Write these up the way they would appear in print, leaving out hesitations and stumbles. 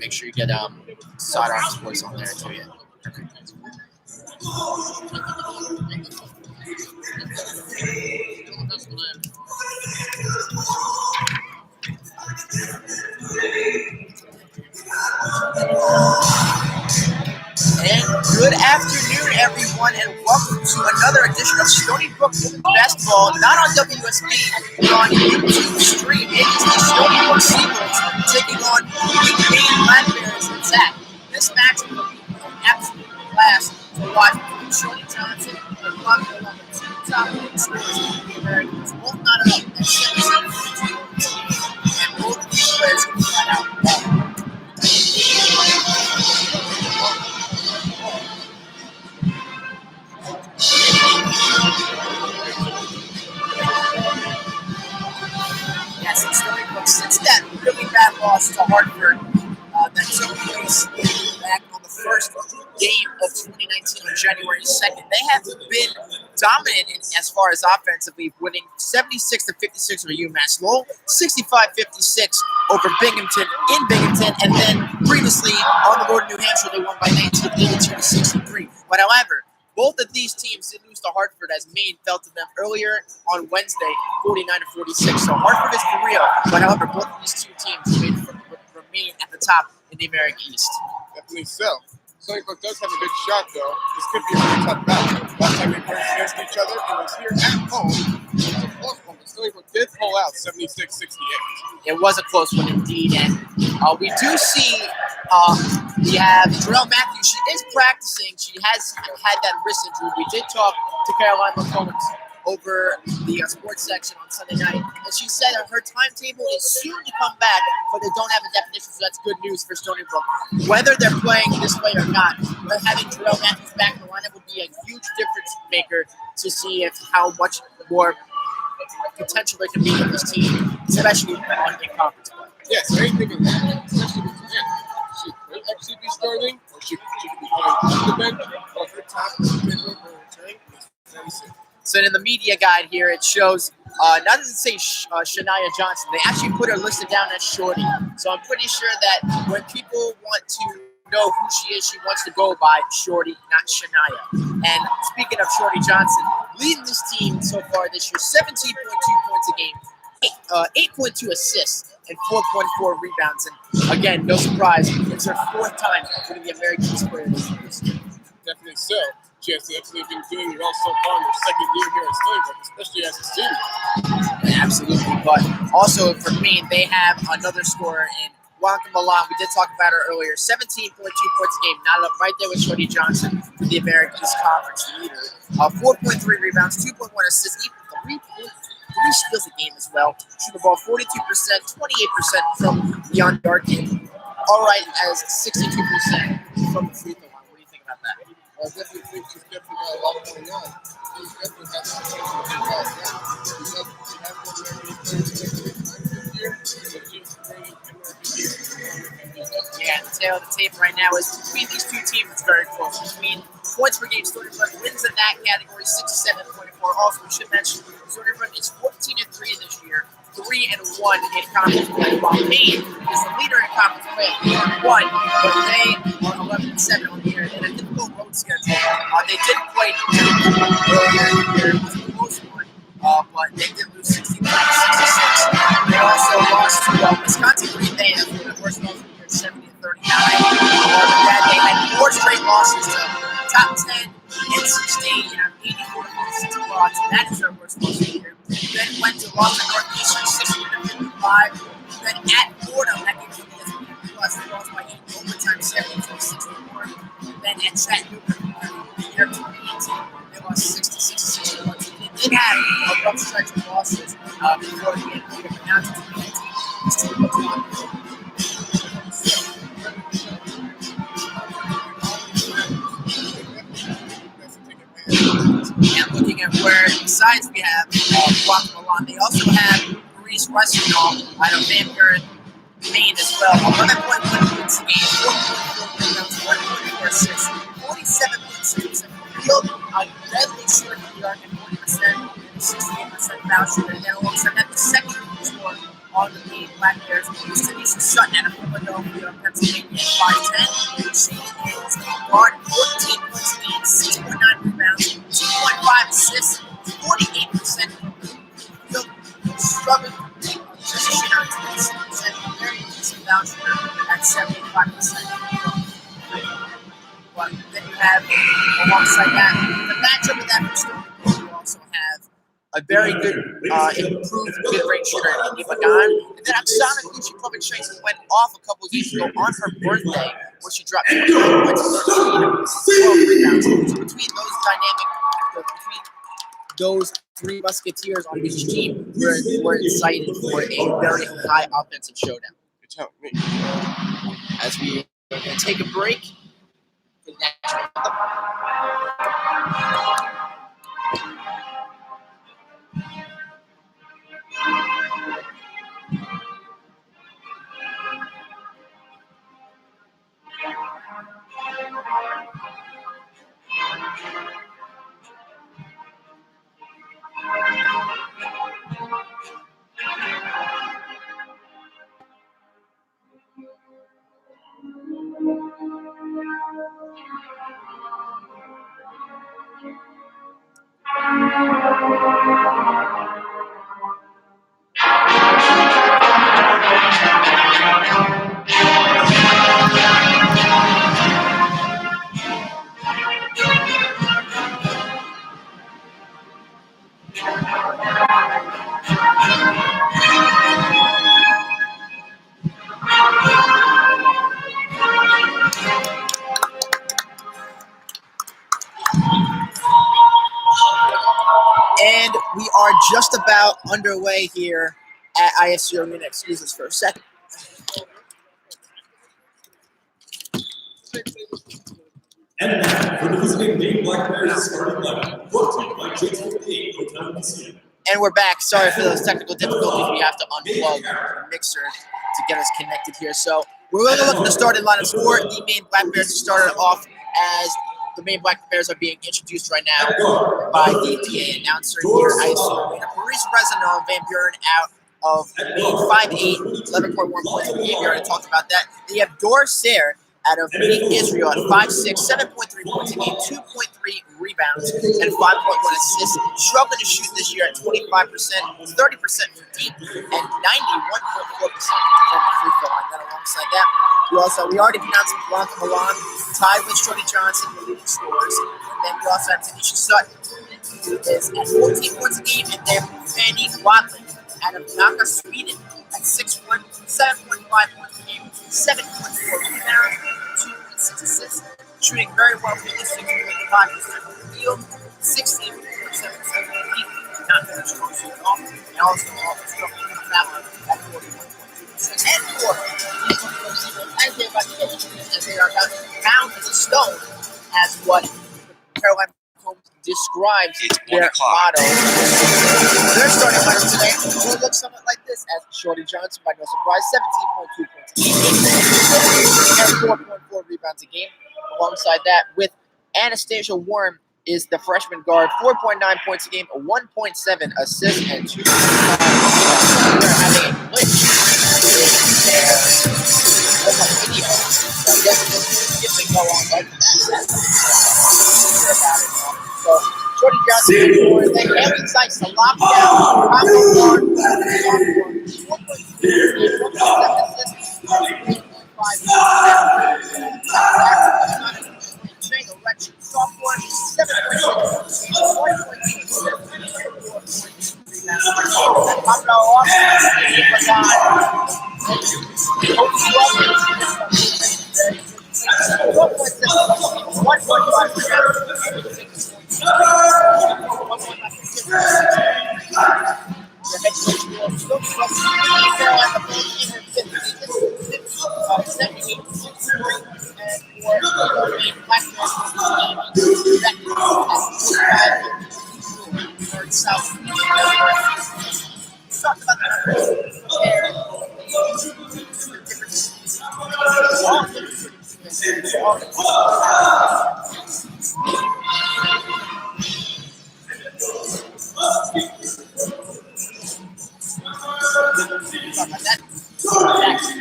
make sure you get Sidearm Sports on there too. Yeah. And good afternoon, everyone, and welcome to another edition of Stony Brook Basketball, not on WSB, but on YouTube stream. It is the Stony Brook Seagulls taking on the Maine Blackberries and Zach. This match will be an absolute blast to watch between Shorty Johnson and Brook, the two top scorers in the Americans, both knotted up at 77-42, and both of these players can flat out ball. Yes, it's Stony Brook. Since that really bad loss to Hartford that took place back on the first game of 2019 on January 2nd, they have been dominant as far as offensively, winning 76-56 over UMass Lowell, 65-56 over Binghamton in Binghamton, and then previously on the road in New Hampshire, they won by 19, 82-63. But however, both of these teams did lose to Hartford as Maine fell to them earlier on Wednesday, 49-46. So Hartford is for real. But however, both of these two teams remain at the top in the American East. Definitely so. Stony Brook does have a good shot, though. This could be a really tough battle. Last time they played against each other, it was here at home. It was a close one, but Stony Brook did pull out 76-68. It was a close one indeed, and we do see we have Jarrell Matthews. She is practicing. She has had that wrist injury. We did talk to Caroline McCollum over the sports section on Sunday night, and she said that her timetable is soon to come back, but they don't have a definition, so that's good news for Stony Brook. Whether they're playing this way or not, but having Jarrell Matthews back in the lineup would be a huge difference maker to see if how much more potential there can be in this team, especially on in conference play. Yes, anything in that, especially with the end. She could actually be starting, or she could be playing off the bench, or her top return is 76. So in the media guide here, it shows, not does it say Shania Johnson. They actually put her listed down as Shorty. So I'm pretty sure that when people want to know who she is, she wants to go by Shorty, not Shania. And speaking of Shorty Johnson, leading this team so far this year, 17.2 points a game, 8.2 assists, and 4.4 rebounds. And again, no surprise, it's her fourth time winning the American East Player this year. Definitely so. She has definitely been doing well so far in her second year here at Stony Brook, especially as a student. Yeah, absolutely. But also for Maine, they have another scorer in Wonka Milan. We did talk about her earlier. 17.2 points a game, not up right there with Shorty Johnson for the American East Conference leader. 4.3 rebounds, 2.1 assists, 3 steals a game as well. Shooting the ball 42%, 28% from beyond the arc, all right as 62% from the free throw line. What do you think about that? I definitely think she's definitely got a lot going on. She's definitely got some potential to do well. She has one very good players this year, but she's bringing yeah, the tail of the tape right now is between these two teams. It's very close. Between points per game, Stony Brook wins in that category, 67.4. Also, we should mention Stony Brook is 14-3 this year, 3-1 in conference play. While Maine is the leader in conference play, 1, but they are 11-7 on the year in a difficult road schedule. They did play earlier in the year. It was a close one, but they did lose 69-66. They also lost to Wisconsin Green Bay for the first loss of the year, 70-39. That they had 4 straight losses to top 10 NC State, 84-56 blocks. That is their worst loss of the year. Then went to loss to Northeastern, 60-55. Then at Fordham, that gives you the plus. They lost by 8 overtime, 74-64. Then at Chattanooga, the year 2018, they lost 66-61. So they did have a rough stretch of losses before the end of the year. But now to 2019, it's still going on. And looking at where, besides we have Brook Milan, they also have Maurice Westernall out of Vancouver, Maine as well. 11.1 points a game, 4.4 rebounds, 1.4 assists, 47.6% field, a deadly shooter from the arc at 40%, 68% foul shooter. And then alongside that, the second scorer on the Maine Black Bears is Tanisha Sutton out of Philadelphia, Pennsylvania, 5'10". She is guard, 14 points a game, 6.9 rebounds, 2.5 assists, 48% from the field. Struggling to make just shooter at 26%, very decent foul shooter at 75%. But then you have, alongside that, the matchup of that for Stony, you also have a very good, improved mid-range shooter in Indy Magan. And then Oksana Kuchikovic went off a couple of years ago on her birthday, where she dropped 29 points, 13, 12 rebounds. So between those three musketeers on each team, we're excited for a very high offensive showdown. You're telling me. As we are going to take a break for the national anthem. And we are just about underway here at ISU Arena. Excuse us for a second. And now, for the visiting Maine Black Bears starting lineup, brought to you by Jason Lee, Hotel Museum. And we're back. Sorry for those technical difficulties. We have to unplug the mixer to get us connected here. So we're going to look at the starting lineups for the Maine Black Bears to start it off as the Maine Black Bears are being introduced right now by the PA announcer here at ISU Arena. Maurice Resinal, Van Buren out of Maine, 5'8", 11.1 points per game. We already talked about that. Then you have Dor Sayer out of Maine, Israel at 5'6", 7.3 points a game, 2.3 rebounds, and 5.1 assists. Struggling to shoot this year at 25%, 30% from deep, and 91.4% from the free throw line. Then alongside that, we already pronounced Blanca Milan, tied with Stony Johnson in the leading scorers. And then we also have Tanisha Sutton, who is at 14 points a game, and then Fanny Wadley out of Naka, Sweden at 6'1", 7.5 points a game, 7.4 rebounds, 2.6 assists, shooting very well from the 6.5% from the field, 16.7% from the deep, not very strong shooting at all, and also struggling in the foul line at 41.2%. And for as they're about to get into this, as they are about to pound as a stone, as what Caroline Holmes describes their motto. Their starting lineup today will look somewhat like this, as Shorty Johnson, by no surprise, 17.2 points a game, and 4.4 rebounds a game. Alongside that, with Anastasia Worm is the freshman guard, 4.9 points a game, 1.7 assists, and 2.5 rebounds. They're having a glitch in their video. So I guess this can go on like that. So Shorty Johnson, they have insights to lock down combo guard, 4.7 assists, 3.5 election sophomore, 7.6, 1.2, Pablo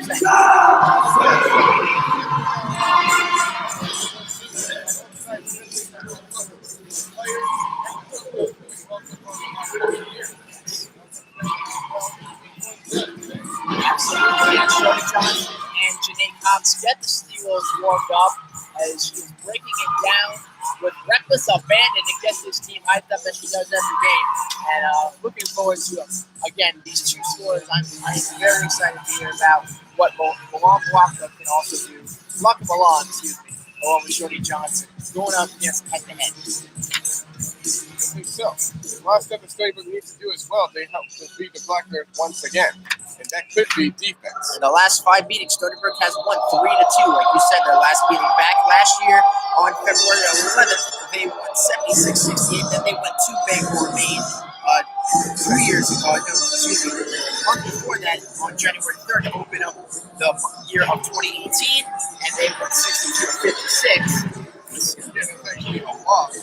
Absolutely. Shorty Johnson and Janae Cox get the Steelers warmed up as she's breaking it down with reckless abandon to get this team hyped up as she does every game. And looking forward to, again, these two scores. I'm very excited to hear about what Milan Blanca can also do. Blanca Milan, excuse me, along with Shorty Johnson, going up against head-to-head. I think so. The last step that Stony Brook needs to do as well, they help to beat the Black Bears once again. And that could be defense. In the last 5 meetings, Stony Brook has won 3-2. Like you said, their last meeting back last year on February 11th, they won 76-68. Then they went to Bangor, Maine 2 years ago. No, excuse me. A month before that, on January 3rd, to open up the year of 2018, and they won 62-56. Yeah, that's actually a loss.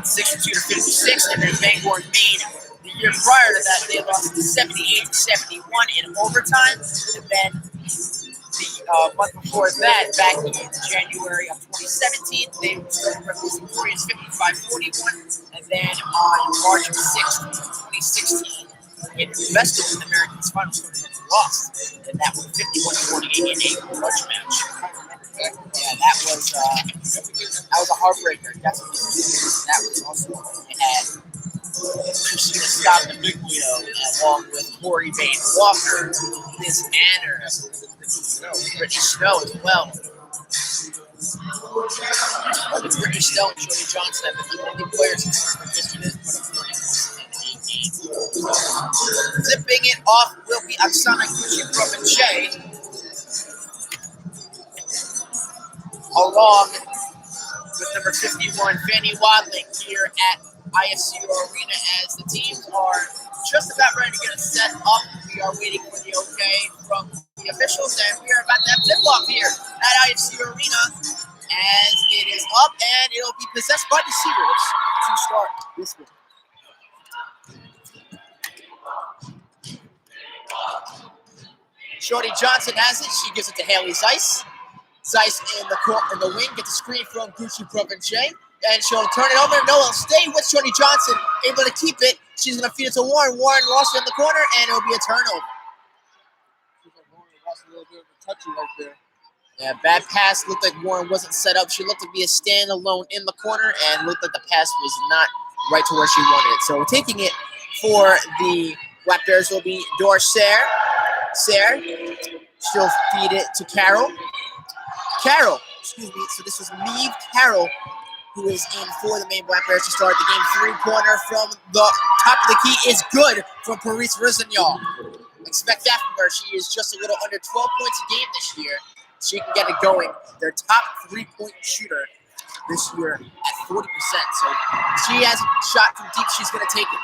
62-56, and then Bangor, Maine. The year prior to that, they lost 78-71 in overtime, and then the month before that, back in January of 2017, they were victorious 55-41, and then on March 6th, 2016, in the Best of the Americans Finals, Stony lost, and that was 51-48 in a grudge match. Yeah, that was a heartbreaker. Definitely. That was also it had Christina Scott the Big Wheel, along with Corey Bain Walker, Liz Manor, Brittany Snow as well. With Brittany Snow and Shorty Johnson have been the only players for history that put up 30 points in 8 games. Zipping it off will be Oksana Kushi and Shea. Along with number 51, Fanny Wadling here at IFCU Arena as the teams are just about ready to get set up. We are waiting for the okay from the officials, and we are about to have tip-off here at IFCU Arena as it is up, and it'll be possessed by the Seawolves to start this one. Shorty Johnson has it. She gives it to Haley Zeiss. Zeiss in the wing, gets a screen from Gucci Provenche, and she'll turn it over. No, it'll stay with Shorty Johnson, able to keep it. She's going to feed it to Warren. Warren lost it in the corner, and it'll be a turnover. Warren lost a little bit of a touchy right there. Yeah, bad pass. Looked like Warren wasn't set up. She looked to be a standalone in the corner, and looked like the pass was not right to where she wanted it. So taking it for the Black Bears will be Dor Sayre. She'll feed it to Carol. So this is Neve Carroll, who is in for the Maine Black Bears to start the game. 3-pointer from the top of the key is good from Paris Rizignol. Expect that from her. She is just a little under 12 points a game this year. She can get it going. Their top 3-point shooter this year at 40%. So she has a shot from deep. She's going to take it.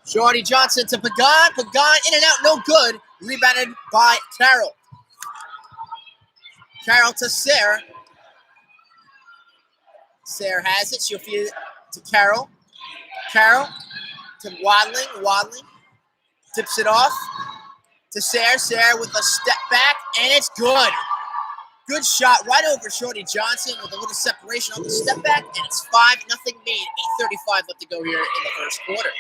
Shorty Johnson to Pagan. Pagan in and out, no good. Rebounded by Carroll. Carroll to Sayre. Sayre has it. She'll feed it to Carroll. Carroll to Wadling. Wadling tips it off to Sayre. Sayre with a step back, and it's good. Good shot right over Shorty Johnson with a little separation on the step back, and it's 5-0 Maine. 8:35 left to go here in the first quarter.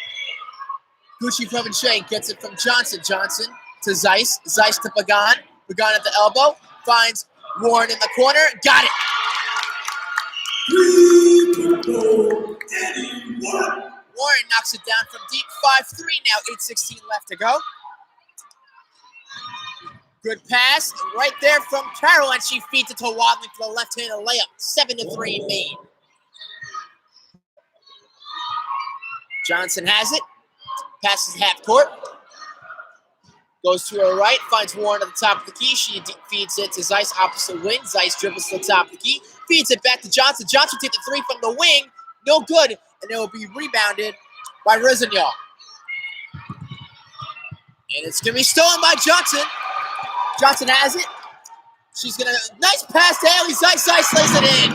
Gucci Provenche gets it from Johnson. Johnson to Zeiss. Zeiss to Pagan. Pagan at the elbow. Finds Warren in the corner. Got it. Warren knocks it down from deep. 5-3 now. 8:16 left to go. Good pass right there from Carroll, and she feeds it to Wadling for the left-handed layup. 7-3 Maine. Johnson has it. Passes half court. Goes to her right. Finds Warren at the top of the key. She feeds it to Zeiss, opposite wing. Zeiss dribbles to the top of the key. Feeds it back to Johnson. Johnson takes the three from the wing. No good. And it will be rebounded by Rizignol. And it's going to be stolen by Johnson. Johnson has it. She's going to... Nice pass to Haley Zeiss. Zeiss lays it in.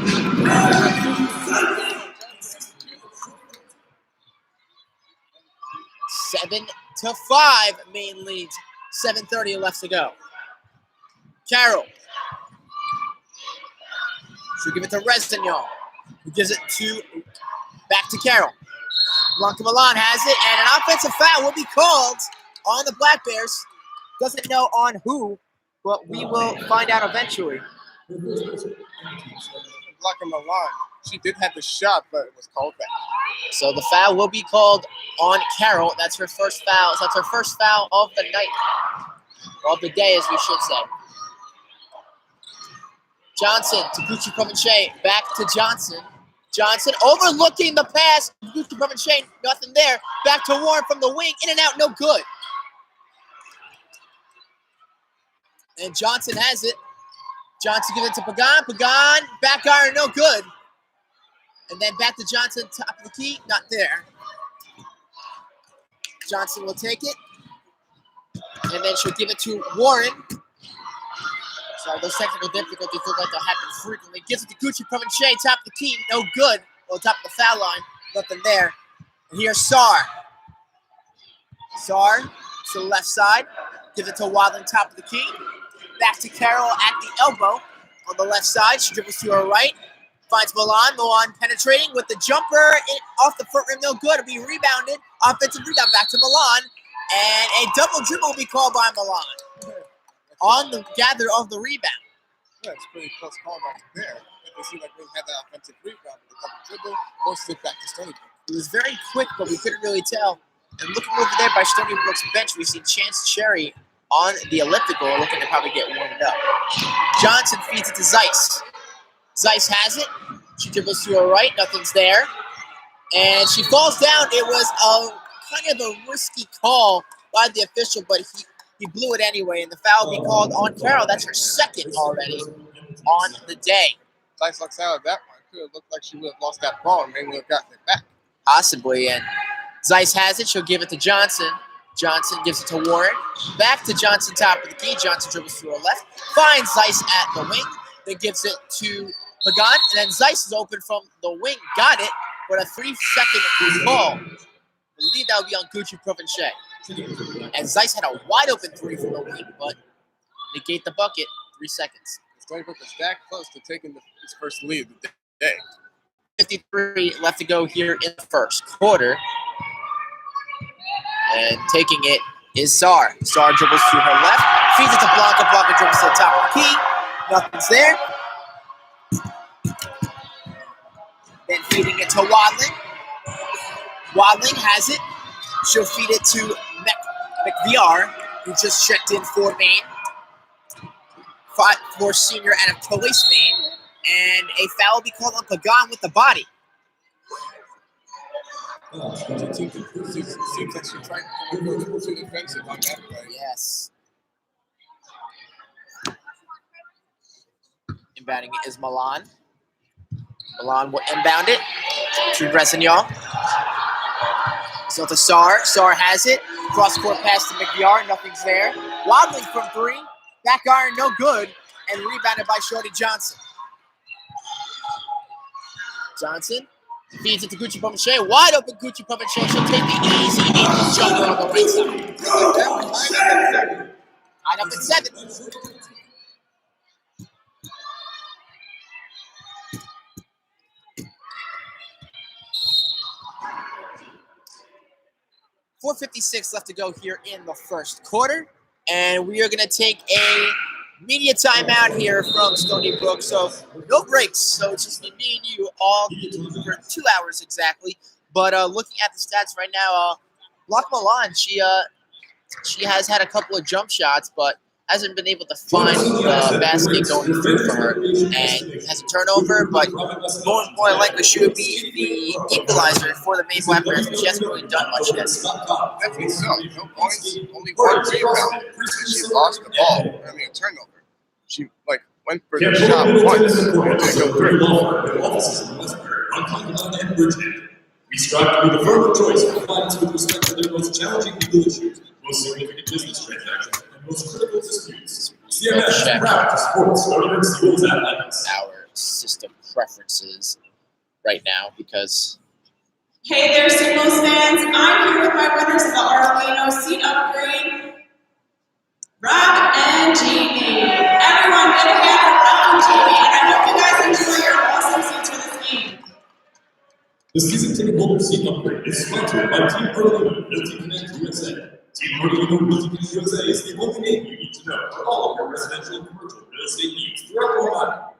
7-5, Maine leads. 7:30 left to go. Carroll. She'll give it to Resdignon, who gives it back to Carroll. Blanca Milan has it, and an offensive foul will be called on the Black Bears. Doesn't know on who, but we will find out eventually. Blanca Milan, she did have the shot, but it was called back. So the foul will be called on Carroll. That's her first foul. So that's her first foul of the night, or of the day, as we should say. Johnson to Gucci Provenche, back to Johnson. Johnson overlooking the pass. Gucci Provenche, nothing there. Back to Warren from the wing, in and out, no good. And Johnson has it. Johnson gives it to Pagan. Pagan, back iron, no good. And then back to Johnson, top of the key, not there. Johnson will take it. And then she'll give it to Warren. So those technical difficulties look like they'll happen frequently. Gives it to Gucci Provenche, top of the key, no good. Well, top of the foul line, nothing there. And here's Saar. Saar to the left side. Gives it to Wadling, top of the key. Back to Carroll at the elbow on the left side. She dribbles to her right. Finds Milan. Milan penetrating with the jumper off the foot rim, no good. It'll be rebounded. Offensive rebound back to Milan. And a double dribble will be called by Milan on the gather of the rebound. Yeah, it's pretty close call right there. It seemed like we had that offensive rebound with a double dribble, forced it back to Stony Brook. It was very quick, but we couldn't really tell. And looking over there by Stony Brook's bench, we see Chance Cherry on the elliptical, looking to probably get warmed up. Johnson feeds it to Zeiss. Zeiss has it. She dribbles to her right. Nothing's there. And she falls down. It was a kind of a risky call by the official, but he blew it anyway, and the foul will be called on Carroll. That's her second already on the day. Zeiss looks out of that one. It could have looked like she would have lost that ball and maybe would have gotten it back. Possibly, and Zeiss has it. She'll give it to Johnson. Johnson gives it to Warren. Back to Johnson, top of the key. Johnson dribbles to her left. Finds Zeiss at the wing. Then gives it to Pagan. And then Zeiss is open from the wing. Got it. But a 3-second call. I believe that would be on Gucci Provenche. And Zeiss had a wide open three from the wing, but negate the bucket. 3 seconds. Stony Brook is that close to taking his first lead of the day. 53 left to go here in the first quarter. And taking it is Saar. Saar dribbles to her left. Feeds it to Blanca. Blanca dribbles to the top of the key. Nothing's there. Then feeding it to Wadling. Wadling has it. She'll feed it to McViar, who just checked in for Maine. For senior out of Police Maine. And a foul will be called on Pagan with the body. Seems like she's trying to go too defensive on that play. Yes. Inbounding it is Milan. Milan will inbound it to Resdignon. So to Saar. Saar has it. Cross-court pass to McViar. Nothing's there. Wadling from three. Back iron, no good. And rebounded by Shorty Johnson. Johnson feeds it to Gucci Provenche. Wide open Gucci Provenche. She'll take the easy jumper on the right side. Tied up at 7. .456 left to go here in the first quarter. And we are going to take a media timeout here from Stony Brook. So no breaks. So it's just me and you all for 2 hours exactly. But looking at the stats right now, Blanca Milan, she has had a couple of jump shots, but hasn't been able to find the basket going through for her, and has a turnover, but more likely she would be the equalizer for the Maine Black Bears, but she hasn't really done much yet. Definitely so. No points, only 1 rebound. She lost the ball. I mean, a turnover. She went for the shot once and didn't go through. We strive to be the firm of choice for clients with respect to their most challenging legal issues, most significant business transactions, and most critical disputes. CMS is proud to support Stony Brook schools athletics. Our system preferences right now because Hey there, Single Eagles fans, I'm here with my winners of the Arleno seat upgrade, Rob and Jamie. Everyone, give a hand for Rob and Jamie, and I hope you guys enjoy your awesome seats for this game. The season ticket holder seat upgrade is sponsored by Team Arleno Realty Connect USA. Team Arleno Realty Connect USA is the only name you need to know for all of your residential and commercial real estate needs throughout Ohio.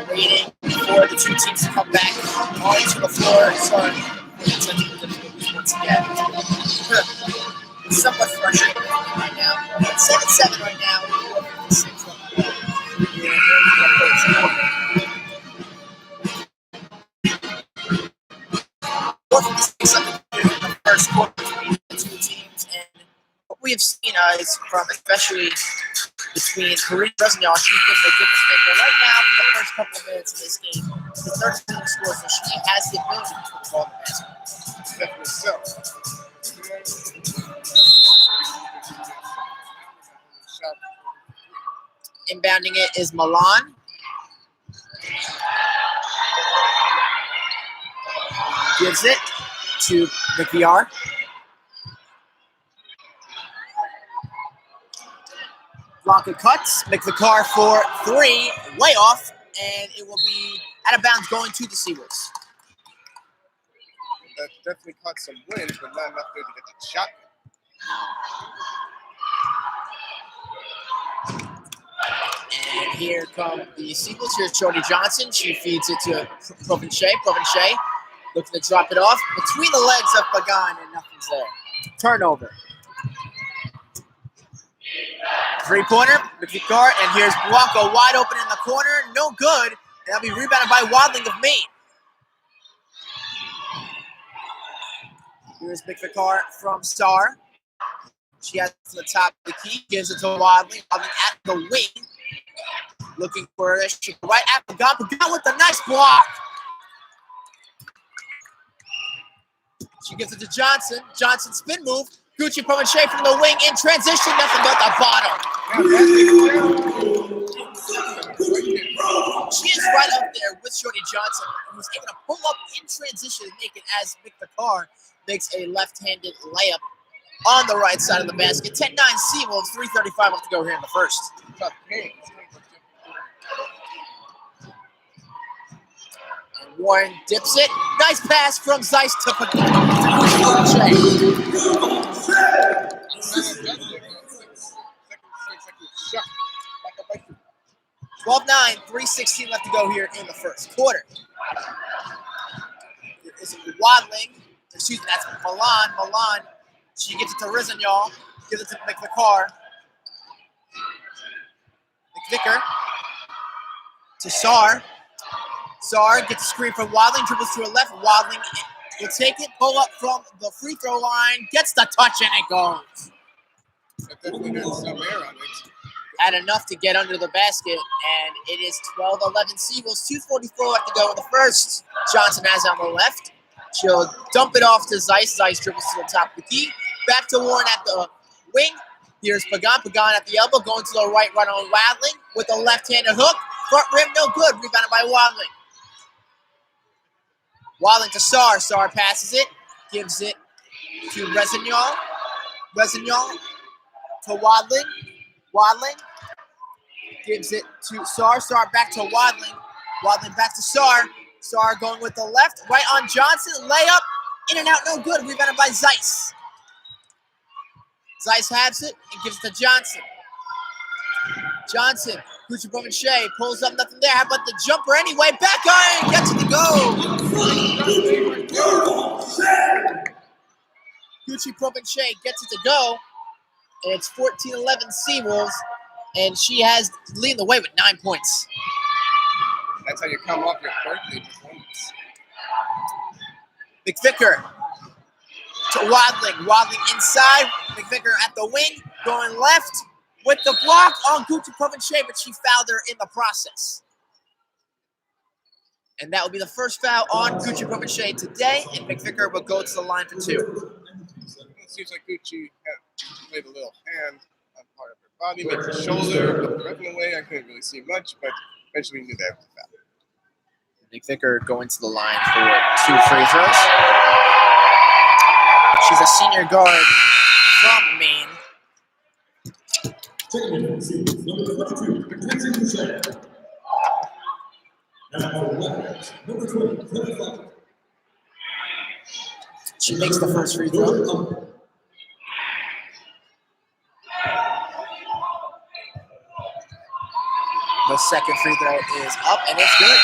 Waiting for the two teams to come back onto the floor. Sorry, once again. It's somewhat frustrating right now. It's 7-7 right now. 4:56 left in the first quarter between the two teams, and what we have seen is from especially between Karina Resnial, she's been the difference maker right now for the first couple of minutes of this game. The 13 scores, so she has the ability to put the ball in the basket. Definitely so. Inbounding it is Milan. Gives it to McVR. Blanca cuts, McVicar for three, way off, and it will be out of bounds going to the Seawolves. That definitely caught some wind, but not enough there to get the shot. And here come the Seagulls. Here's Jody Johnson. She feeds it to Provenche. Provenche looking to drop it off between the legs of Pagan, and nothing's there. Turnover. Three-pointer, McVicar, and here's Blanco wide open in the corner. No good. And that'll be rebounded by Wadling of Maine. Here's McVicar from Star. She has to the top of the key, gives it to Wadling. Wadling at the wing. Looking for a shot right at Pagan. Pagan with a nice block. She gives it to Johnson. Johnson spin move. Gucci Provenche from the wing in transition. Nothing but the bottom. She is right up there with Shorty Johnson, who was able to pull up in transition and make it as McVicar makes a left-handed layup on the right side of the basket. 10-9 Seawolves, 3:35 left to go here in the first. And Warren dips it. Nice pass from Zeiss to Provenche. 12-9, 3:16 left to go here in the first quarter. There is Wadling. Excuse me, that's Milan. Milan, she gives it to Rizignol. Gives it to McVicar. McVicker to Sar. Sar gets a screen from Wadling. Dribbles to her left. Wadling will take it. Pull up from the free throw line. Gets the touch and it goes. That definitely got some air on it. Had enough to get under the basket, and it is 12-11 Seagulls, 2:44 left to go in the first. Johnson has it on the left. She'll dump it off to Zeiss. Zeiss dribbles to the top of the key. Back to Warren at the wing. Here's Pagan. Pagan at the elbow, going to the right on Wadling with a left-handed hook. Front rim, no good. Rebounded by Wadling. Wadling to Sar. Sar passes it. Gives it to Rizignol. Rizignol to Wadling. Wadling gives it to Sar. Sar back to Wadling. Wadling back to Sar. Sar going with the left, right on Johnson. Layup, in and out, no good. Rebounded by Zeiss. Zeiss has it and gives it to Johnson. Johnson, Kuchipov-Shea pulls up, nothing there. How about the jumper anyway? Back iron, gets it to go. Kuchipov-Shea gets it to go. And it's 14-11 Seawolves. And she has leading the way with 9 points. That's how you come off your birthday performance. McVicker to Wadling. Wadling inside. McVicker at the wing, going left with the block on Kuchipov-Shea, but she fouled her in the process. And that will be the first foul on Kuchipov-Shea today, and McVicker will go to the line for 2. It seems like Gucci had played a little hand on part of her body, maybe the shoulder, but the rest of the way I couldn't really see much, but eventually we knew that was a foul. McVicker going to the line for 2 free throws. She's a senior guard from Maine. Number 22, Mackenzie Boucher. Number 20, 25. She makes the first free throw. The second free throw is up, and it's good.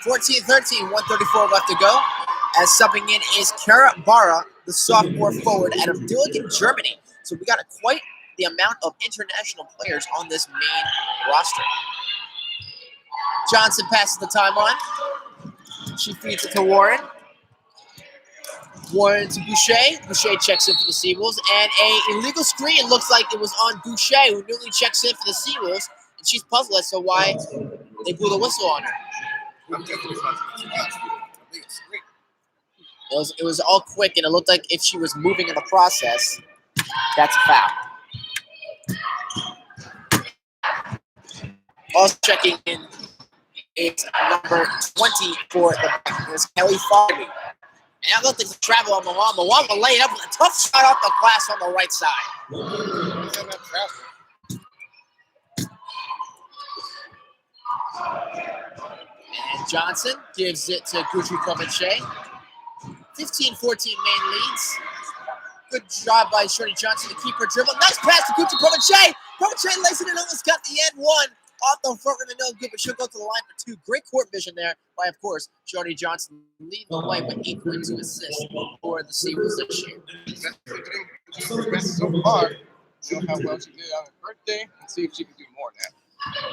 14-13, 1:34 left to go. As subbing in is Kara Barra, the sophomore forward out of Dillingen, Germany. So we got quite the amount of international players on this main roster. Johnson passes the time on. She feeds it to Warren. Warren to Boucher. Boucher checks in for the Seawolves. And a illegal screen looks like it was on Boucher, who newly checks in for the Seawolves. And she's puzzled as to why they blew the whistle on her. I'm definitely I think it's great. It was all quick, and it looked like if she was moving in the process, that's a foul. Also checking in is number 20 for the is Kelly Farley. And that looked like the travel on Mawama. Mawama laid up with a tough shot off the glass on the right side. And Johnson gives it to Kuchipov-Shea. 15-14 Maine leads. Good job by Shorty Johnson to keep her dribble. Nice pass to Kuchipov-Shea. Kuchipov-Shea lays it in, almost got the end one. Off the front rim, no good, but she'll go to the line for 2. Great court vision there by, of course, Shorty Johnson leading the way with 8.2 assists for the Seawolves this year. So far, you know how well she did on her birthday, and see if she can do more now.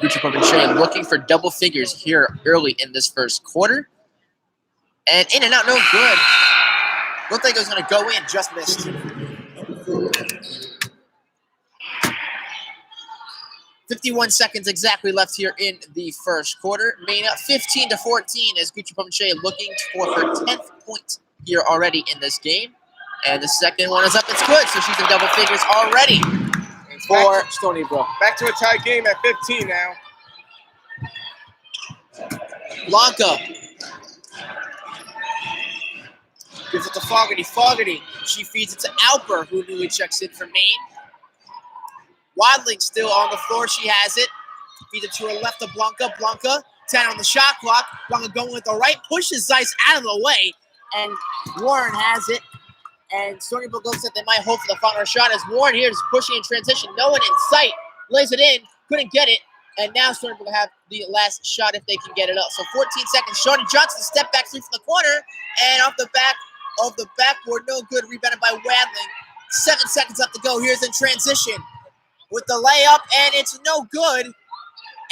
Kuchipov-Shea looking for double figures here early in this first quarter. And in and out, no good. Looked like it was going to go in, just missed. 51 seconds exactly left here in the first quarter. Maine up 15-14 as Kuchipov-Shea looking for her 10th point here already in this game. And the second one is up. It's good, so she's in double figures already for Stony Brook. Back to a tie game at 15 now. Blanca gives it to Fogarty. Fogarty, she feeds it to Alper, who newly checks in for Maine. Wadling still on the floor. She has it. Feeds it to her left to Blanca. Blanca, 10 on the shot clock. Blanca going with the right, pushes Zeiss out of the way. And Warren has it. And Stony Brook looks like they might hope for the final shot as Warren here is pushing in transition. No one in sight. Lays it in. Couldn't get it. And now Stony Brook will have the last shot if they can get it up. So 14 seconds. Shorty Johnson, step back three from the corner. And off the back of the backboard. No good. Rebounded by Wadling. 7 seconds left to go. Here's in transition with the layup. And it's no good.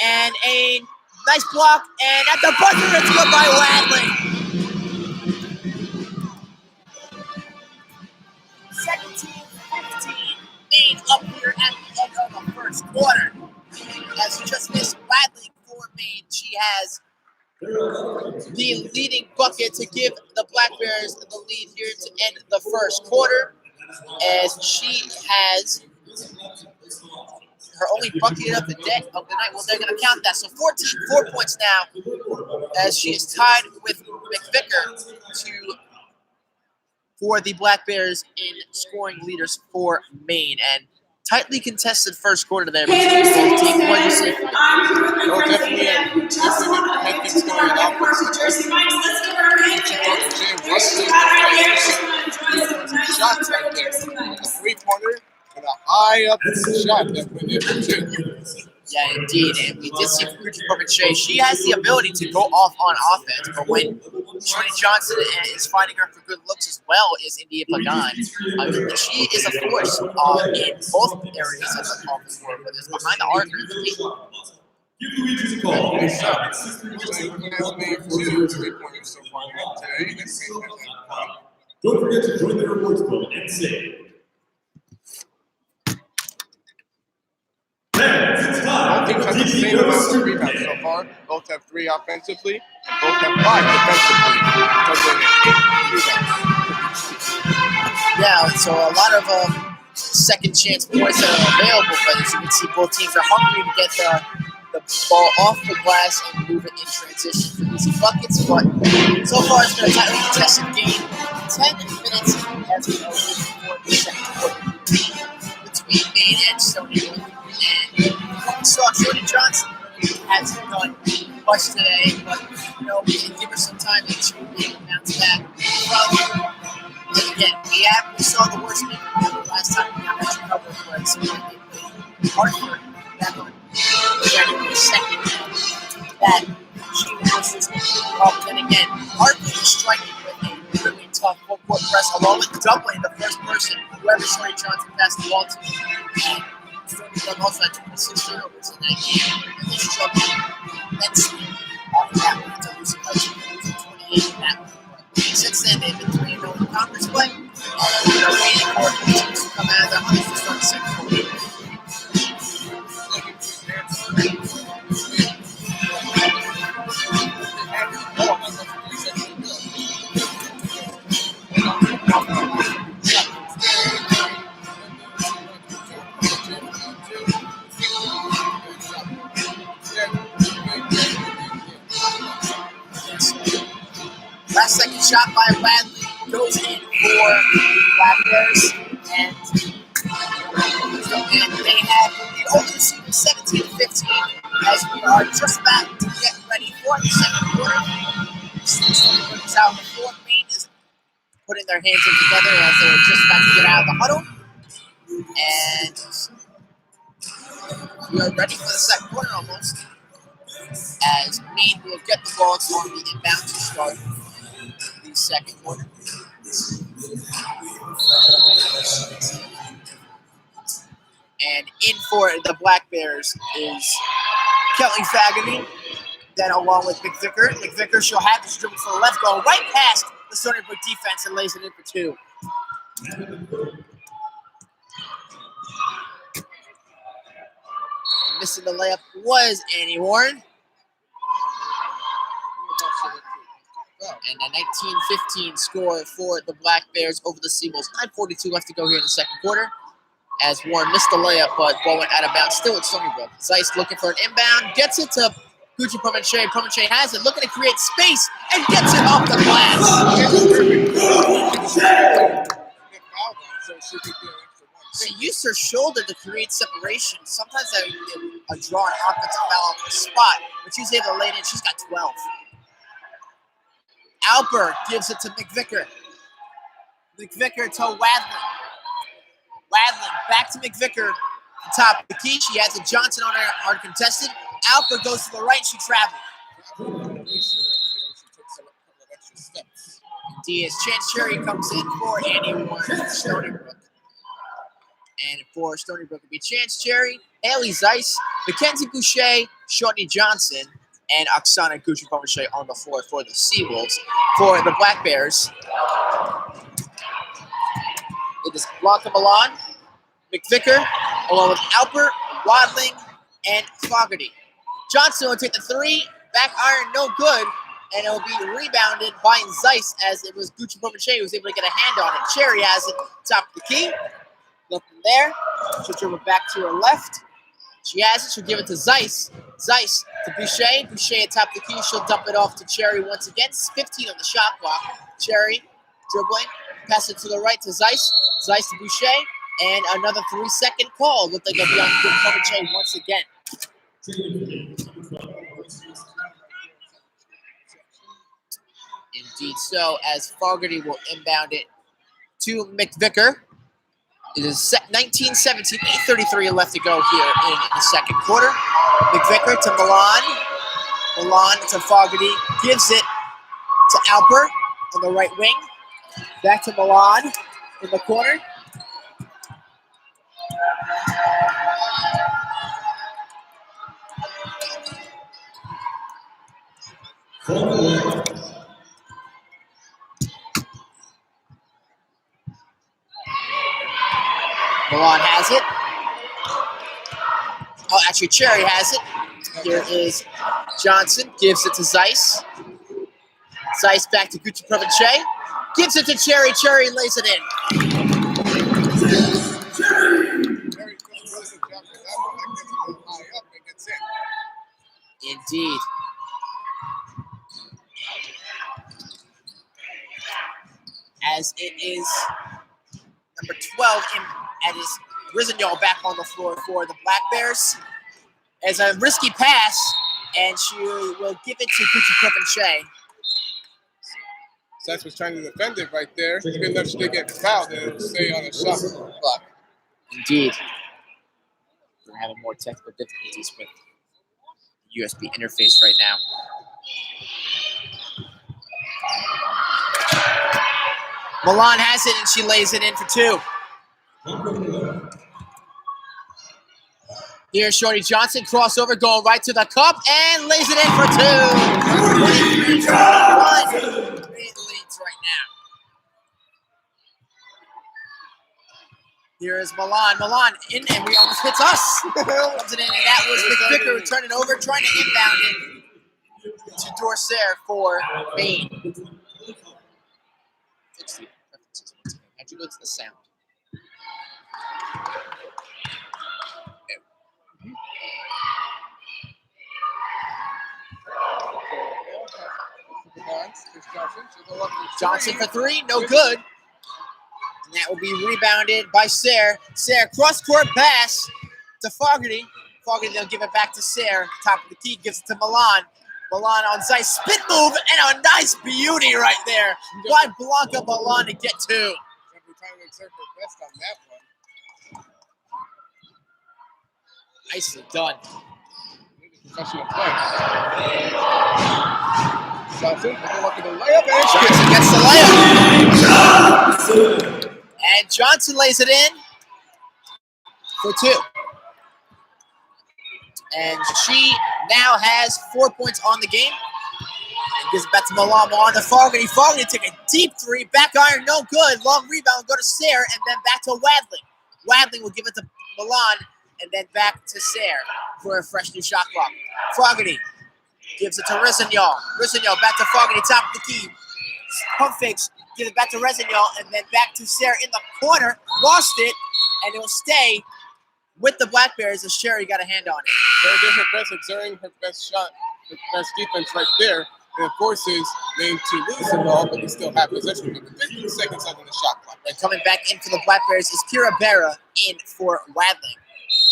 And a nice block. And at the buzzer, it's good by Wadling. 17-15. Maine up here at the end of the first quarter. As you just missed Wadling for Maine, she has the leading bucket to give the Black Bears the lead here to end the first quarter. As she has her only bucket of the night. Well, they're going to count that. So 4 points now, as she is tied with McVicker for the Black Bears in scoring leaders for Maine. And tightly contested first quarter there. Hey there, Both teams. What do you see? I'm here with my friend Aiden, who just won a $1,500 high up shot that went in too. Yeah, indeed. And we did see from Gucci Shea, she has the ability to go off on offense, but when Shorty Johnson is finding her for good looks as well as India Pagan, she is a force in both areas of the offense floor, whether it's behind the arc or in the paint. Give Luigi's a call. So, we're going to have Maine 2 3-pointers so far today. Don't forget to join the rewards club and save. It's time. Both teams have the same amount of rebounds so far. Both have 3 offensively, and both have 5 defensively. Totaling 8 rebounds. Yeah, so a lot of second chance points that are available, but as you can see, both teams are hungry to get the ball off the glass and move it in transition for easy buckets. But so far, it's been a tightly contested game. 10 minutes as we are waiting for the second quarter between Maine and Stony. And we saw Shorty Johnson hasn't done much today, but we can give her some time and she will be able to bounce back. Again, we saw the worst game the last time we got that cover was Hartford back on January 2nd. That she was this then again, Hartford was striking with a really tough full-court press, along with doubling the first person whoever Shorty Johnson passed the ball to. And Stony Brook also had 26 turnovers in that game, and they struggled immensely off of that one to losing 28 in that one. Since then, they've been 3-0 in conference play. They're waiting for teams to come out of the hunt to start the second quarter. Last second shot by Wadley goes in for Black Bears, and they have the over the season 17-15 as we are just about to get ready for the second quarter. Stony Brook is out on the floor. Maine is putting their hands in together as they're just about to get out of the huddle, and we are ready for the second quarter almost. As Maine will get the ball on the inbound to start the second quarter. And in for the Black Bears is Kelly Fagerty. Then along with McVicker. McVicker, she'll have this dribble to the left, going right past the Stony Brook defense and lays it in for 2. And missing the layup was Annie Warren. And a 19-15 score for the Black Bears over the Seawolves. 9:42 left to go here in the second quarter. As Warren missed the layup, but ball went out of bounds. Still at Stony Brook. Zeiss looking for an inbound. Gets it to Gucci Shea. Shea has it. Looking to create space and gets it off the glass. She used her shoulder to create separation. Sometimes a draw an offensive foul on the spot, but she's able to lay it in. She's got 12. Alper gives it to McVicker. McVicker to Wadley. Wadley back to McVicker. Top of the key. She has a Johnson on her hard contested. Alper goes to the right. She traveled. Indeed, as Chance Cherry comes in for Annie Warren, Stony Brook. And for Stony Brook, it'll be Chance Cherry, Haley Zeiss, Mackenzie Boucher, Shorty Johnson, and Oksana Gucci-Pomachet on the floor for the Seawolves. For the Black Bears, it is Blanca Milan, McVicker, along with Alper, Wadling, and Fogarty. Johnson will take the 3, back iron, no good, and it will be rebounded by Zeiss as it was Gucci-Pomachet who was able to get a hand on it. Cherry has it, top of the key, nothing there. She'll dribble back to her left. She has it. She'll give it to Zeiss. Zeiss to Boucher. Boucher at top of the key. She'll dump it off to Cherry once again. 15 on the shot clock. Cherry dribbling. Pass it to the right to Zeiss. Zeiss to Boucher. And another 3-second call. Looked like it'll be on Boucher once again. Indeed so, as Fogarty will inbound it to McVicker. It is 19-17, 8:33 left to go here in the second quarter. McVicker to Milan. Milan to Fogarty. Gives it to Alpert on the right wing. Back to Milan in the corner. Milan has it. Oh, actually, Cherry has it. Here is Johnson. Gives it to Zeiss. Zeiss back to Gucci Provenche. Gives it to Cherry. Cherry lays it in. Indeed. As it is number 12, and is Rizignol back on the floor for the Black Bears. As a risky pass, and she will give it to Gucci Provenche. Seth was trying to defend it right there. Even though she did get fouled, and it would stay on the shot clock. Indeed. We're having more technical difficulties with the USB interface right now. Milan has it, and she lays it in for two. Here's Shorty Johnson, crossover, going right to the cup, and lays it in for two. 23-21. Great leads right now. Here is Milan. Milan in, and we almost hits us. Comes it in, and that was McVicker turning over, trying to inbound it to Dorsaire for Maine. How'd you go to the sound? Johnson for three, no good. And that will be rebounded by Sayre. Sayre, cross-court pass to Fogarty. Fogarty, they'll give it back to Sayre. Top of the key, gives it to Milan. Milan on Zeiss, spin move, and a nice beauty right there by Blanca Milan to get two. Trying to exert her best on that one. Nicely done. Professional play. Johnson, look at the layup, and Johnson gets the layup. And Johnson lays it in for two. And she now has 4 points on the game. And gives it back to Milan. Milan to Fogarty. Fogarty take a deep three. Back iron, no good. Long rebound, go to Sayre, and then back to Wadling. Wadling will give it to Milan, and then back to Sayre for a fresh new shot clock. Fogarty gives it to Rizignol. Rizignol back to Fogarty, top of the key. Pump fakes, give it back to Rizignol, and then back to Sayre in the corner. Lost it, and it will stay with the Black Bears as Sherry got a hand on it. They did her best, exerting her best shot, her best defense right there. And it forces Maine to lose the ball, but they still have possession. With 15 seconds left on the shot clock. And coming back in for the Black Bears is Kira Berra in for Wadling.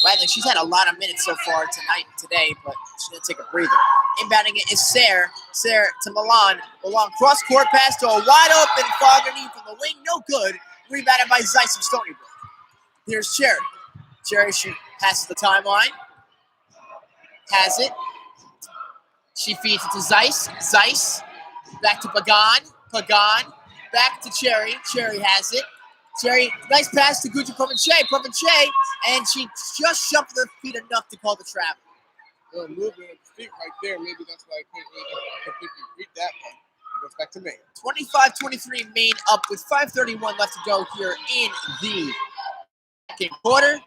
Wadling, she's had a lot of minutes so far today, but she didn't take a breather. Inbounding it is Sayre. Sayre to Milan. Milan cross-court pass to a wide-open Fogarty from the wing. No good. Rebounded by Zeiss of Stony Brook. Here's Cherry. Cherry, she passes the timeline. Has it. She feeds it to Zeiss. Zeiss. Back to Pagan. Pagan. Back to Cherry. Cherry has it. Cherry, nice pass to Gucci Provenche. Provenche, and she just shuffled her feet enough to call the travel. Little movement of the feet right there. Maybe that's why I couldn't really completely read that one. It goes back to Maine. 25-23 Maine up with 5:31 left to go here in the second quarter.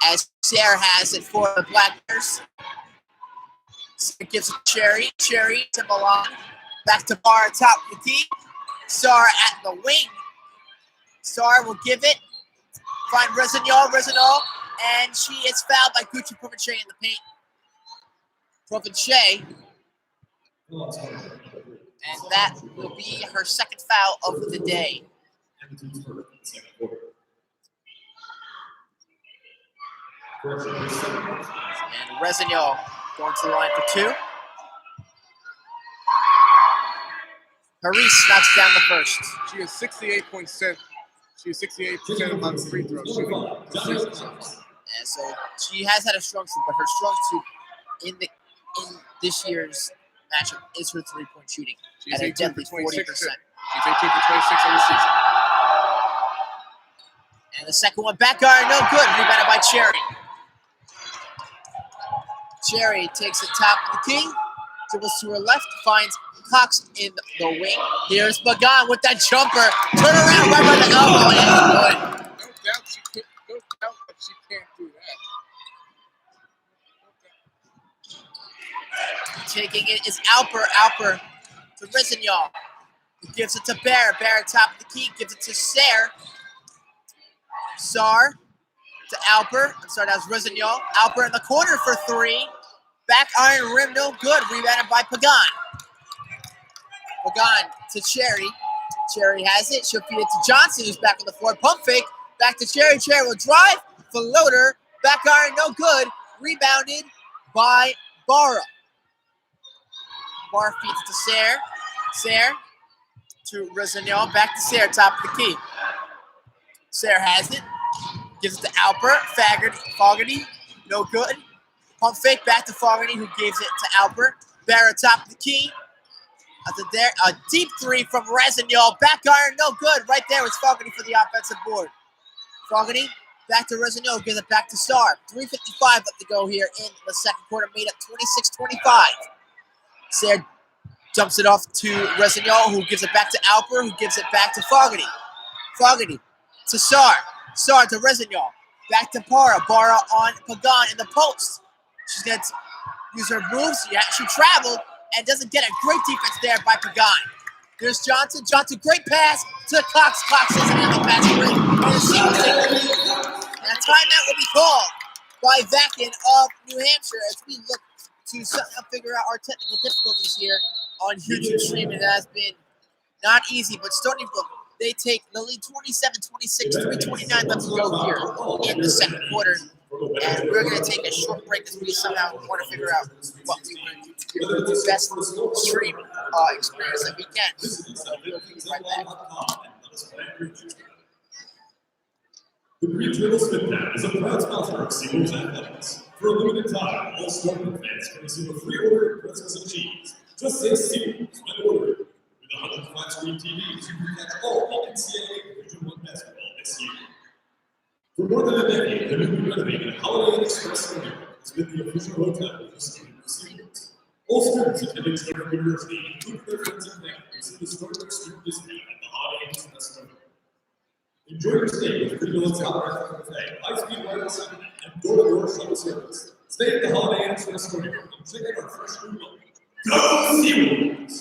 As Sayre has it for the Black Bears. It gives it to Cherry. Cherry to Milan. Back to Barr top of the key. Sar at the wing. Sar will give it. Find Rizignol. Rizignol. And she is fouled by Gucci Provenche in the paint. Provenche. And that will be her second foul of the day. And Rizignol going to the line for two. Harris knocks down the first. She is 68.7% She's 68% on free throws shooting. And so she has had a strong suit, but her strong suit in this year's matchup is her three-point shooting at a deadly 40%. She's 18 for 26 on the season. And the second one, back iron, no good. Rebounded by Cherry. Cherry takes it top of the key, dribbles to her left, finds Cox in the wing. Here's Pagan with that jumper. Turn around right by the elbow, and it's good. No doubt that she can't do that. Taking it is Alper. Alper to Rizignol. He gives it to Barrett. Barrett top of the key, gives it to Sayre. Sar to Alper. I'm sorry, that was Rizignol. Alper in the corner for three. Back iron rim, no good. Rebounded by Pagan. Pagan to Cherry. Cherry has it. She'll feed it to Johnson, who's back on the floor. Pump fake. Back to Cherry. Cherry will drive. Floater. Back iron, no good. Rebounded by Barra. Barra feeds to Sayre. Sayre to Rizignol. Back to Sayre, top of the key. Sayre has it. Gives it to Alper. Fogarty. No good. Pump fake. Back to Fogarty, who gives it to Alper. Barra, top of the key. There, a deep three from Rizignol. Back iron, no good. Right there was Fogarty for the offensive board. Fogarty, back to Rizignol, gives it back to Sar. 3:55 left to go here in the second quarter, made up 26-25. Sayre jumps it off to Rizignol, who gives it back to Alper, who gives it back to Fogarty. Fogarty to Sar. Sar to Rizignol. Back to Barra. Barra on Pagan in the post. She's going to use her moves. Yeah, she traveled and doesn't get a great defense there by Pagan. There's Johnson. Johnson, great pass to Cox. Cox doesn't have the basket. And a timeout will be called by Vakin of New Hampshire as we look to somehow figure out our technical difficulties here on YouTube stream. It has been not easy, but Stony Brook, they take the lead 27-26, 3:29 left to go here in the second quarter. And we're going to take a short break as we somehow want to figure out what we want to do to give you the best stream experience that we can. So we'll be right back. The Green Turtle Spin Pack is a proud sponsor of Seaworld's Athletics. For a limited time, all Stony Brook fans can receive a free order of Christmas and cheese. Just say Seaworld's when ordering. With 100 flat-screen TVs, you can catch all NCAA Division I basketball this year. For more than a decade, the newly renovated Holiday Inn Express Stony Brook has been the official hotel of the Stony Brook Seaworlds. All students attending Stony Brook University, including their friends and family, receive the Stony Brook student discount at the Holiday Inn Express Stony Brook. Enjoy your stay with free meals, hot buffet, high-speed wireless internet, and door-to-door shuttle service. Stay at the Holiday Inn Express Stony Brook and check out our fresh food menu. Go Seaworlds!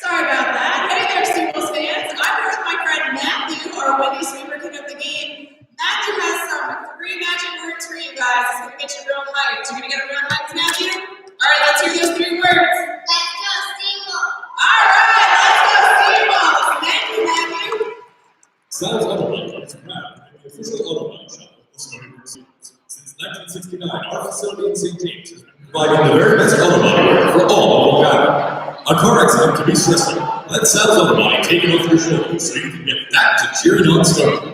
Sorry about that. Hey there, Seawolves fans. I'm here with my friend Matthew, our Wendy Sweeper King of the game. Matthew has some 3 magic words for you guys. It's going to get you real hyped. You going to get a real hyped, Matthew? All right, let's hear those 3 words. Let's go Seawolves. All right, let's go Seawolves. Thank you, Matthew. Sal's Automobile is proud to be the official automobile shop of the Stony Brook Seaworlds. Since 1969, our facility in St. James has been providing the very best automobile for all local drivers. A car accident can be stressful. Let Sal's Automobile take it off your shoulders so you can get back to cheering on Stony.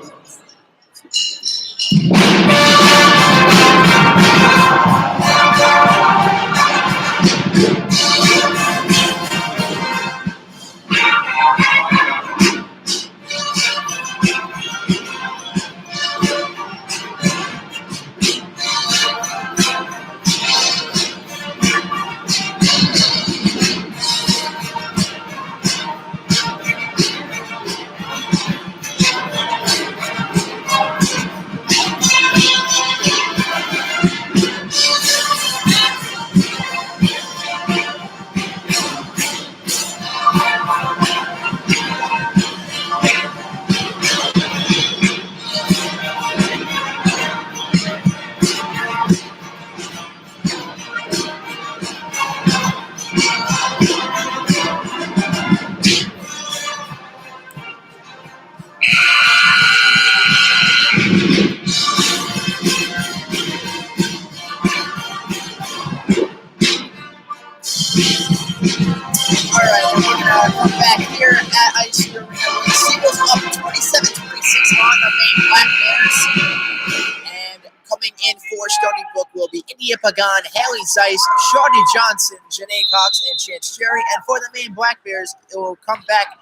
Nia Pagan, Haley Zeiss, Shawty Johnson, Janae Cox, and Chance Cherry. And for the Maine Black Bears, it will come back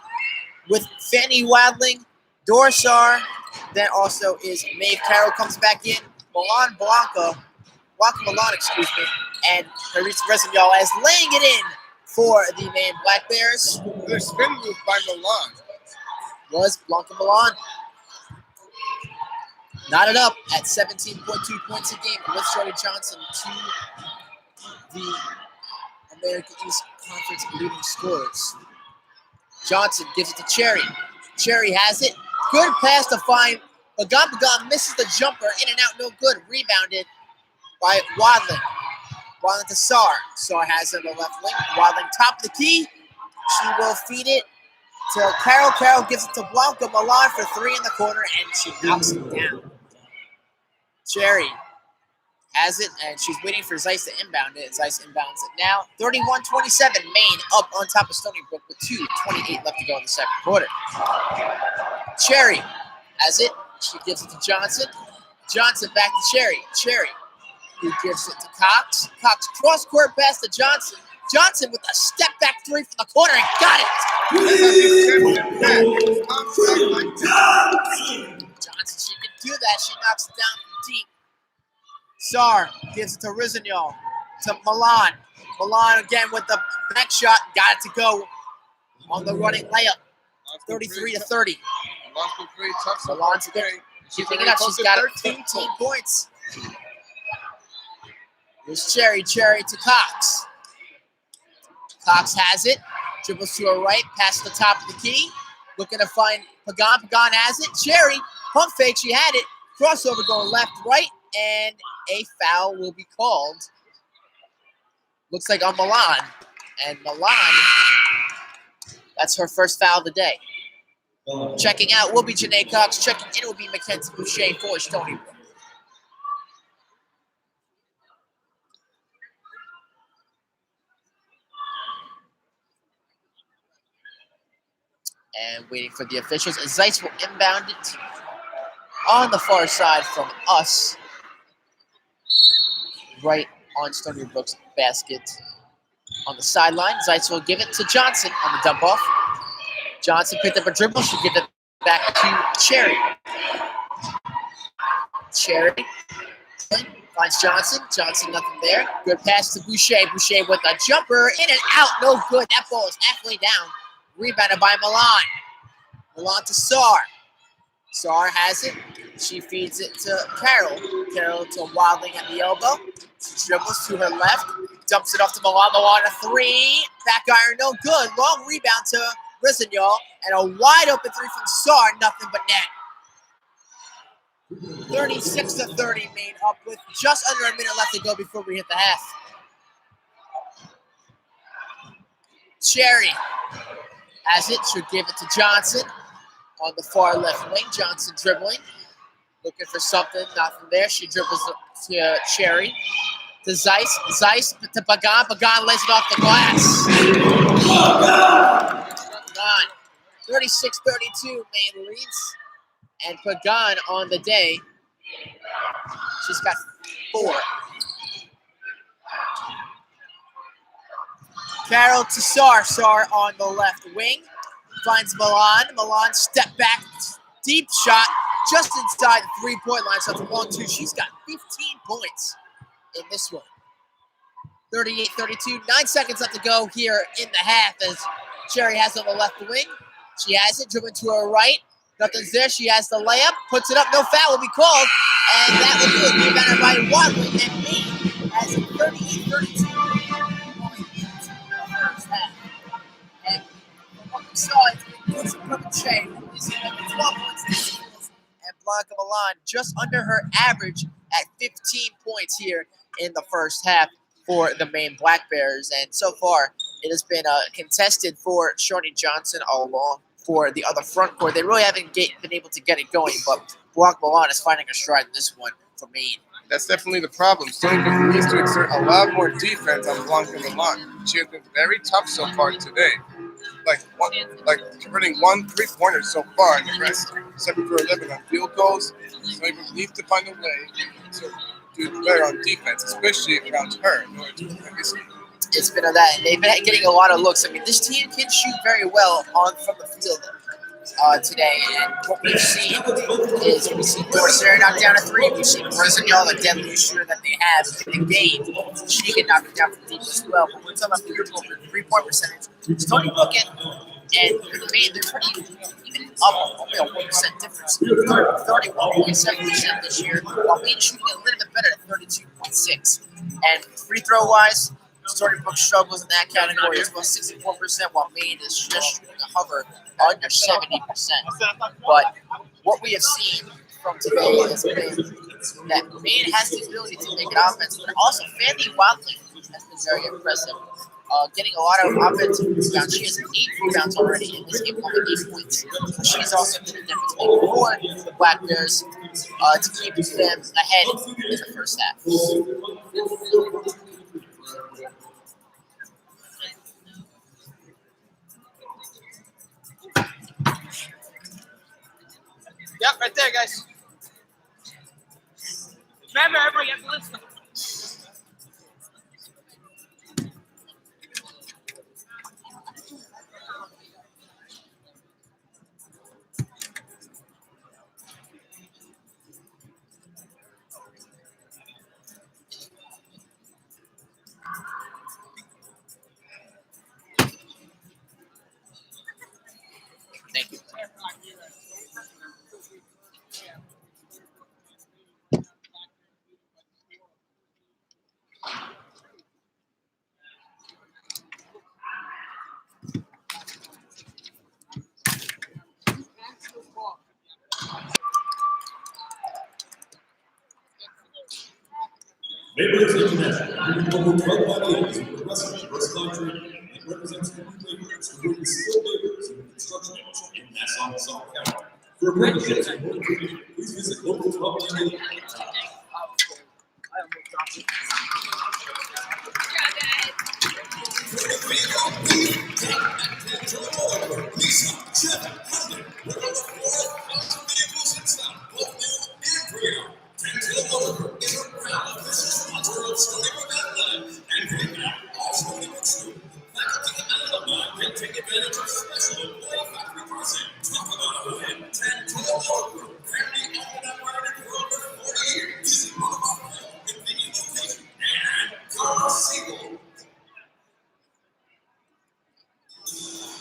with Fanny Wadling, Dorsar. Then also is Maeve Carroll comes back in, Blanca Milan, excuse me, and Harissa Resinol as laying it in for the Maine Black Bears. The spin move by Milan. Was Blanca Milan. Knotted up at 17.2 points a game with Shorty Johnson to the American East Conference leading scorers. Johnson gives it to Cherry. Cherry has it. Good pass to find Pagan. Pagan misses the jumper. In and out, no good. Rebounded by Wadling. Wadling to Sar. Sar has it on the left wing. Wadling top of the key. She will feed it to Carroll. Carroll gives it to Blanca Milan for three in the corner, and she knocks it down. Cherry has it, and she's waiting for Zeiss to inbound it. Zeiss inbounds it now. 31-27, Maine up on top of Stony Brook with 2:28 left to go in the second quarter. Cherry has it. She gives it to Johnson. Johnson back to Cherry. Cherry, who gives it to Cox. Cox cross-court pass to Johnson. Johnson with a step-back three from the corner and got it. Johnson, she can do that. She knocks it down from deep. Sar gives it to Rizignol, to Milan. Milan again with the back shot. Got it to go on the running layup. 33-30. Milan's good. She's picking up. She's got 15 points. Here's Cherry. Cherry to Cox. Cox has it. Dribbles to her right. Past the top of the key. Looking to find Pagan. Pagan has it. Cherry. Pump fake. She had it. Crossover going left, right. And a foul will be called. Looks like on Milan. And Milan, that's her first foul of the day. Checking out will be Janae Cox. Checking in will be Mackenzie Boucher for Stony Brook. And waiting for the officials. Zeiss will inbound it on the far side from us. Right on Stony Brook's basket on the sideline. Zeiss will give it to Johnson on the dump off. Johnson picked up a dribble. She'll give it back to Cherry. Cherry finds Johnson. Johnson, nothing there. Good pass to Boucher. Boucher with a jumper. In and out. No good. That ball is halfway down. Rebounded by Milan. Milan to Sar. Sar has it. She feeds it to Carroll. Carroll to Wadling at the elbow. She dribbles to her left. Dumps it off to Milan. Milan a three. Back iron, no good. Long rebound to Rizignol. And a wide open three from Sar. Nothing but net. 36-30, Maine up with just under a minute left to go before we hit the half. Cherry has it. Should give it to Johnson on the far left wing. Johnson dribbling. Looking for something. Nothing there. She dribbles to Cherry. To Zeiss. Zeiss to Pagan. Pagan lays it off the glass. Pagan. 36-32, Maine leads. And Pagan on the day, she's got 4. Carroll to Sar. Sar on the left wing. Finds Milan. Milan step back. Deep shot. Just inside the three-point line. So it's a 1-2. She's got 15 points in this one. 38-32. 9 seconds left to go here in the half as Cherry has it on the left wing. She has it. Dribbling to her right. Nothing's there. She has the layup. Puts it up. No foul will be called. And that will do it. Rebounded by Wadling. And Maine has a 38-32. And from what we saw, it's been good for Boucher, who is in at 12 points this season. And Blanca Milan just under her average at 15 points here in the first half for the Maine Black Bears. And so far, it has been contested for Shorty Johnson all along for the other front court. They really haven't been able to get it going, but Blanca Milan is finding a stride in this one for Maine. That's definitely the problem. Stony Brook needs to exert a lot more defense on Blanca Milan. She has been very tough so far today. Converting 1 3-pointer so far, and the rest 7 for 11 on field goals. Stony Brook needs to find a way to do better on defense, especially around her in order to prevent miscues. It's been of that, and they've been getting a lot of looks. I mean, this team can shoot very well from the field today, and what we've seen is we've seen Dorsey knock down a three. We've seen Rossignol, the deadliest shooter that they have in the game. She can knock it down from deep as well. But we're talking about the 3-point percentage. Stony Brook and Maine, they're pretty even up, only a 1% difference. 31.7% this year, while Maine shooting a little bit better at 32.6%. And free throw wise, Stony Brook struggles in that category as well, 64%, while Maine is just shooting a hover under 70%. But what we have seen from today has been that Maine has the ability to make an offense, but also Fanny Wadley has been very impressive. Getting a lot of offensive rebounds. She has 8 rebounds already in this game, only 8 points. She's also been a difference maker for the Black Bears to keep them ahead in the first half. Yep, right there, guys. Remember, everybody, you have to listen. Thank you. Neighbors International, over 12 years in progressive diversified training, and represents community laborers who work with skilled laborers in the construction industry in Nassau and South Carolina. For apprenticeships and more information, please visit local 12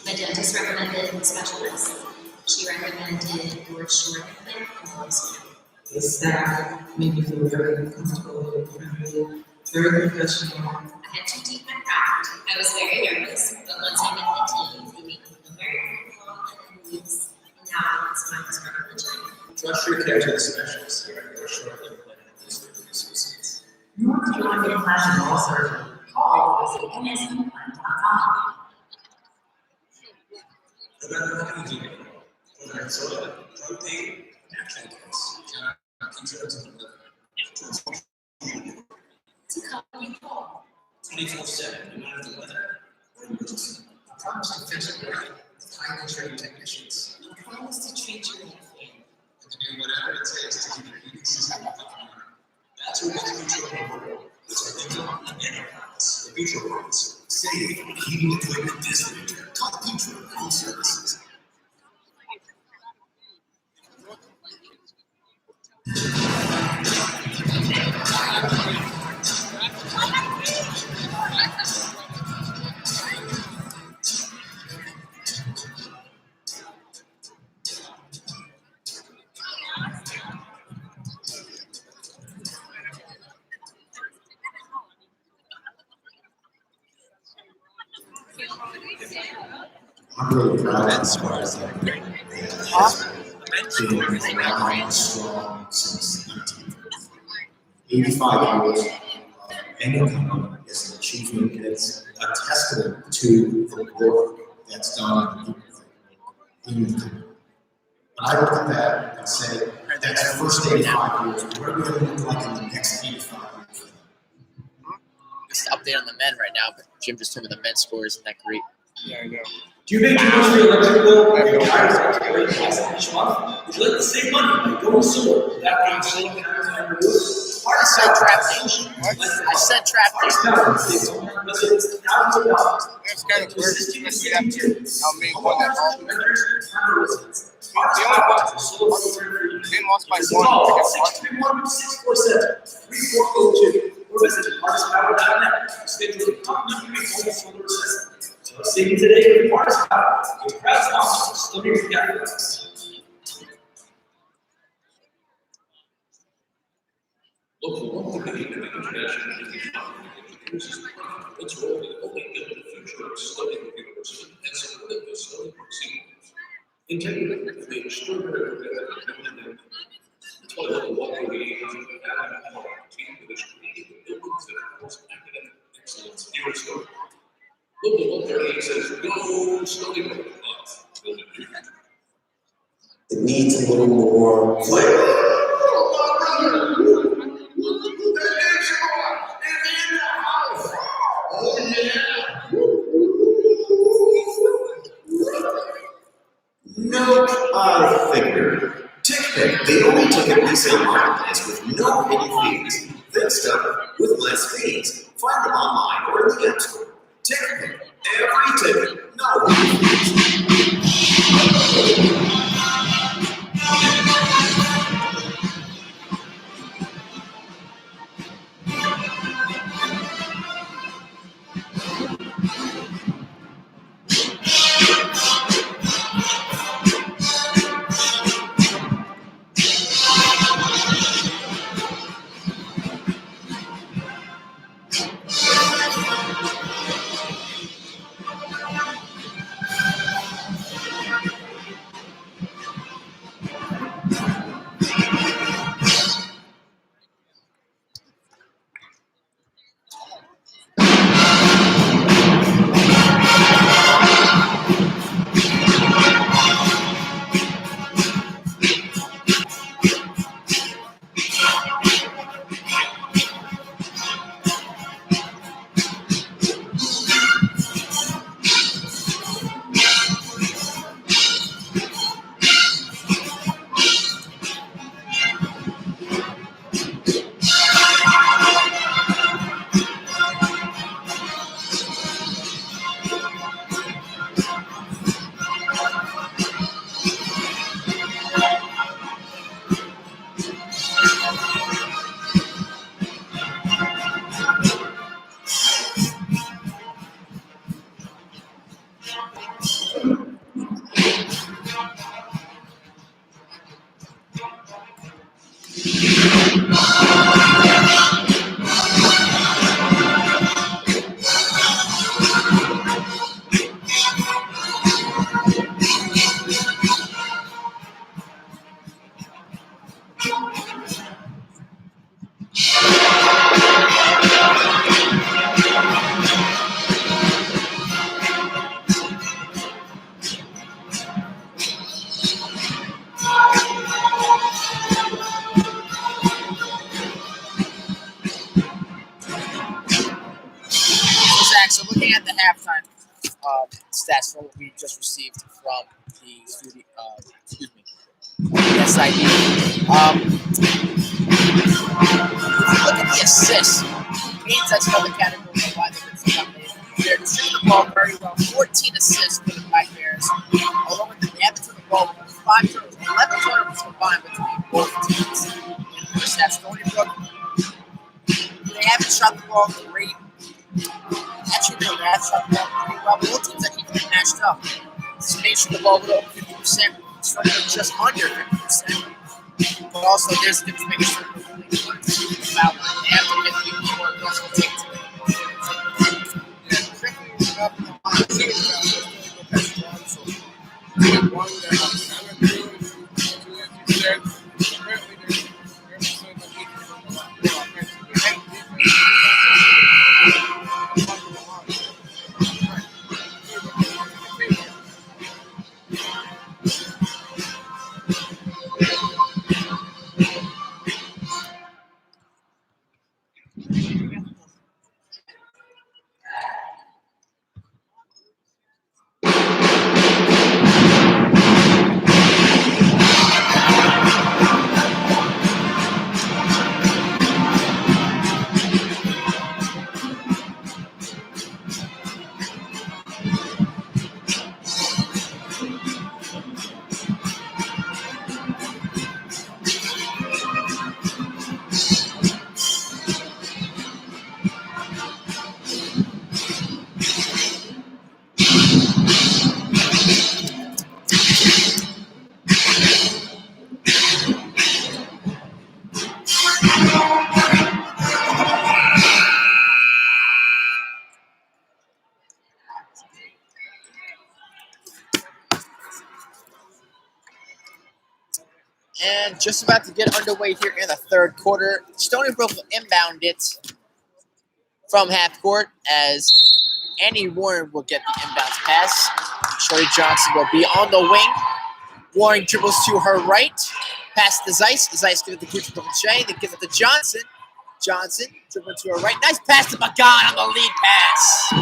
My dentist recommended specialists. She recommended your short implant and close. The staff made me feel very comfortable, very friendly, very professional. I had to take my craft. I was very nervous, but once I met the team, they made me feel very comfortable and at ease. And now it's my first privilege. Trust your care to the specialist here at your short implant and associates. You want to join the class in all surgery? Call or visit nsimplant.com. Remember how to do it. Whether it's soda, protein, natural gas, concerns of the liver. It's a company you call. 24/7, no matter the weather or emergency. I promise to fix it right with highly trained technicians. I promise to treat you like family. And to do whatever it takes to keep your heating system up and running. That's what makes Future Home. It's our income and enterprise. The Future Homes. Save on heating equipment this winter. Call Future Home Services. I'm really proud as far as like being around strong since 1985 years of income is an achievement. It's a testament to the work that's done in the community. But I look at that and say that's the first 85 years. What are we going to look like in the next 85 years? Just an update on the men right now, but Jim just told me the men's score isn't that great. Yeah, I know. Do you make too much for your electric bill? Your tires are each month? Would you like to save money by going solar without paying solar panels on your roof? Our said trap nation. I said trap nation. That's kind of weird, especially after how Maine won that ball. The only one, Maine lost by 1 against Washington. 647 3402 or visit artistpower.net to schedule a complimentary home solar assessment. So saving today with Artist Power, your proud sponsor of Stony Brook Athletics. Local 138 and international education its role in helping build the future of Stony Brook University and supporting the Stony Brook seniors. Integrated with the extraordinary total 138 team that is creating the buildings that house academic excellence here at Stony Brook. Local 138 says, go Stony Brook, build a new future. It needs a little more flavor. No, I figured. TickPick, the only ticket resale marketplace with no hidden fees. Fixed up with less fees. Find them online or in the App Store. TickPick, every ticket, no hidden fees. So looking at the halftime stats from what we just received from the studio, SID. If you look at the assists, Maine's that's another category of why they're distributing the ball very well. 14 assists for the Black Bears. Along with the average of the ball, 5 turnovers, 11 turnovers combined between both teams. In the first half, Stony Brook, they haven't shot the ball great. Actually, they have shot the ball pretty well. Both teams that keep getting matched up. They shoot the ball with over 50%, Stony Brook just under 50%. But also, there's a difference making sure that they have to get people more those who take to And just about to get underway here in the third quarter. Stony Brook will inbound it from half court as Annie Warren will get the inbounds pass. Shorty Johnson will be on the wing. Warren dribbles to her right. Pass to Zeiss. Zeiss gives it to Gucci Shea. They give it to Johnson. Johnson dribbling to her right. Nice pass to Magan on the lead pass.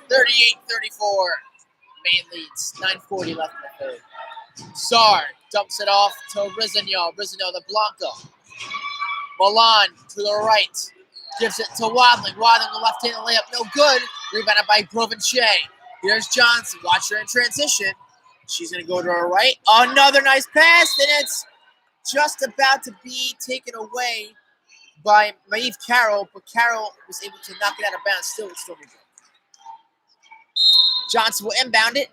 38-34. Maine leads. 9:40 left in the third. Sar dumps it off to Rizigno. Rizigno to Blanco. Milan to the right. Gives it to Wadling. Wadling, the left-handed layup, no good. Rebounded by Groven Shea. Here's Johnson. Watch her in transition. She's going to go to her right. Another nice pass, and it's just about to be taken away by Maeve Carroll, but Carroll was able to knock it out of bounds still with Stony Brook. Johnson will inbound it.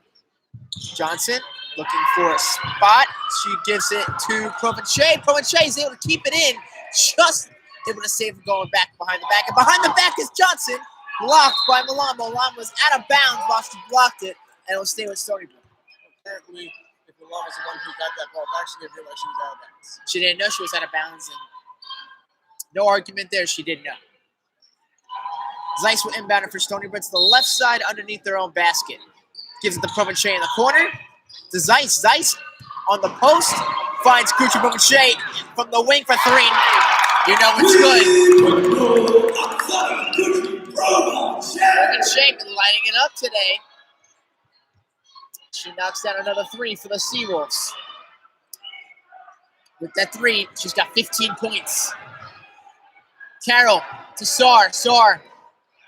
Johnson looking for a spot. She gives it to Provenche. Provenche is able to keep it in. Just able to save it going back behind the back. And behind the back is Johnson. Blocked by Milan. Milan was out of bounds while she blocked it. And it will stay with Stony Brook. Apparently, if Milan was the one who got that ball back, she didn't realize she was out of bounds. She didn't know she was out of bounds. And no argument there. She didn't know. Zeiss will inbound it for Stony Brook to the left side underneath their own basket. Gives it to Provenche in the corner. To Zeiss. Zeiss on the post. Finds Gucci Provenche from the wing for three. You know it's good. Provenche been lighting it up today. She knocks down another three for the Seawolves. With that three, she's got 15 points. Carroll to Sar. Sar.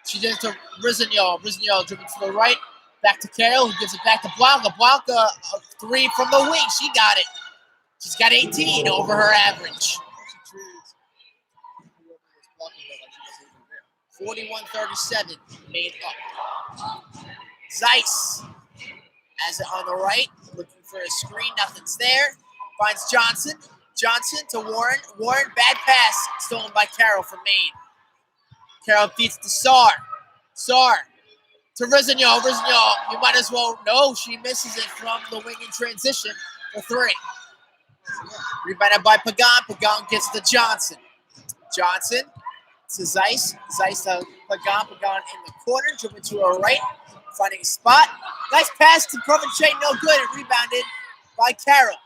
She gives it to Rizigno. Rizigno dribbling to the right. Back to Carroll, who gives it back to Blanca. Blanca, a three from the wing. She got it. She's got 18 over her average. 41-37, made up. Zeiss has it on the right, looking for a screen. Nothing's there. Finds Johnson. Johnson to Warren. Warren, bad pass, stolen by Carroll from Maine. Carroll feeds to Sar. Sar to Rizigno. Rizigno, you might as well. No, she misses it from the wing in transition for three. Rebounded by Pagan. Pagan gets to Johnson. Johnson to Zeiss. Zeiss to Pagan. Pagan in the corner. Dribbling to her right. Finding a spot. Nice pass to Provenche. No good. And rebounded by Carroll.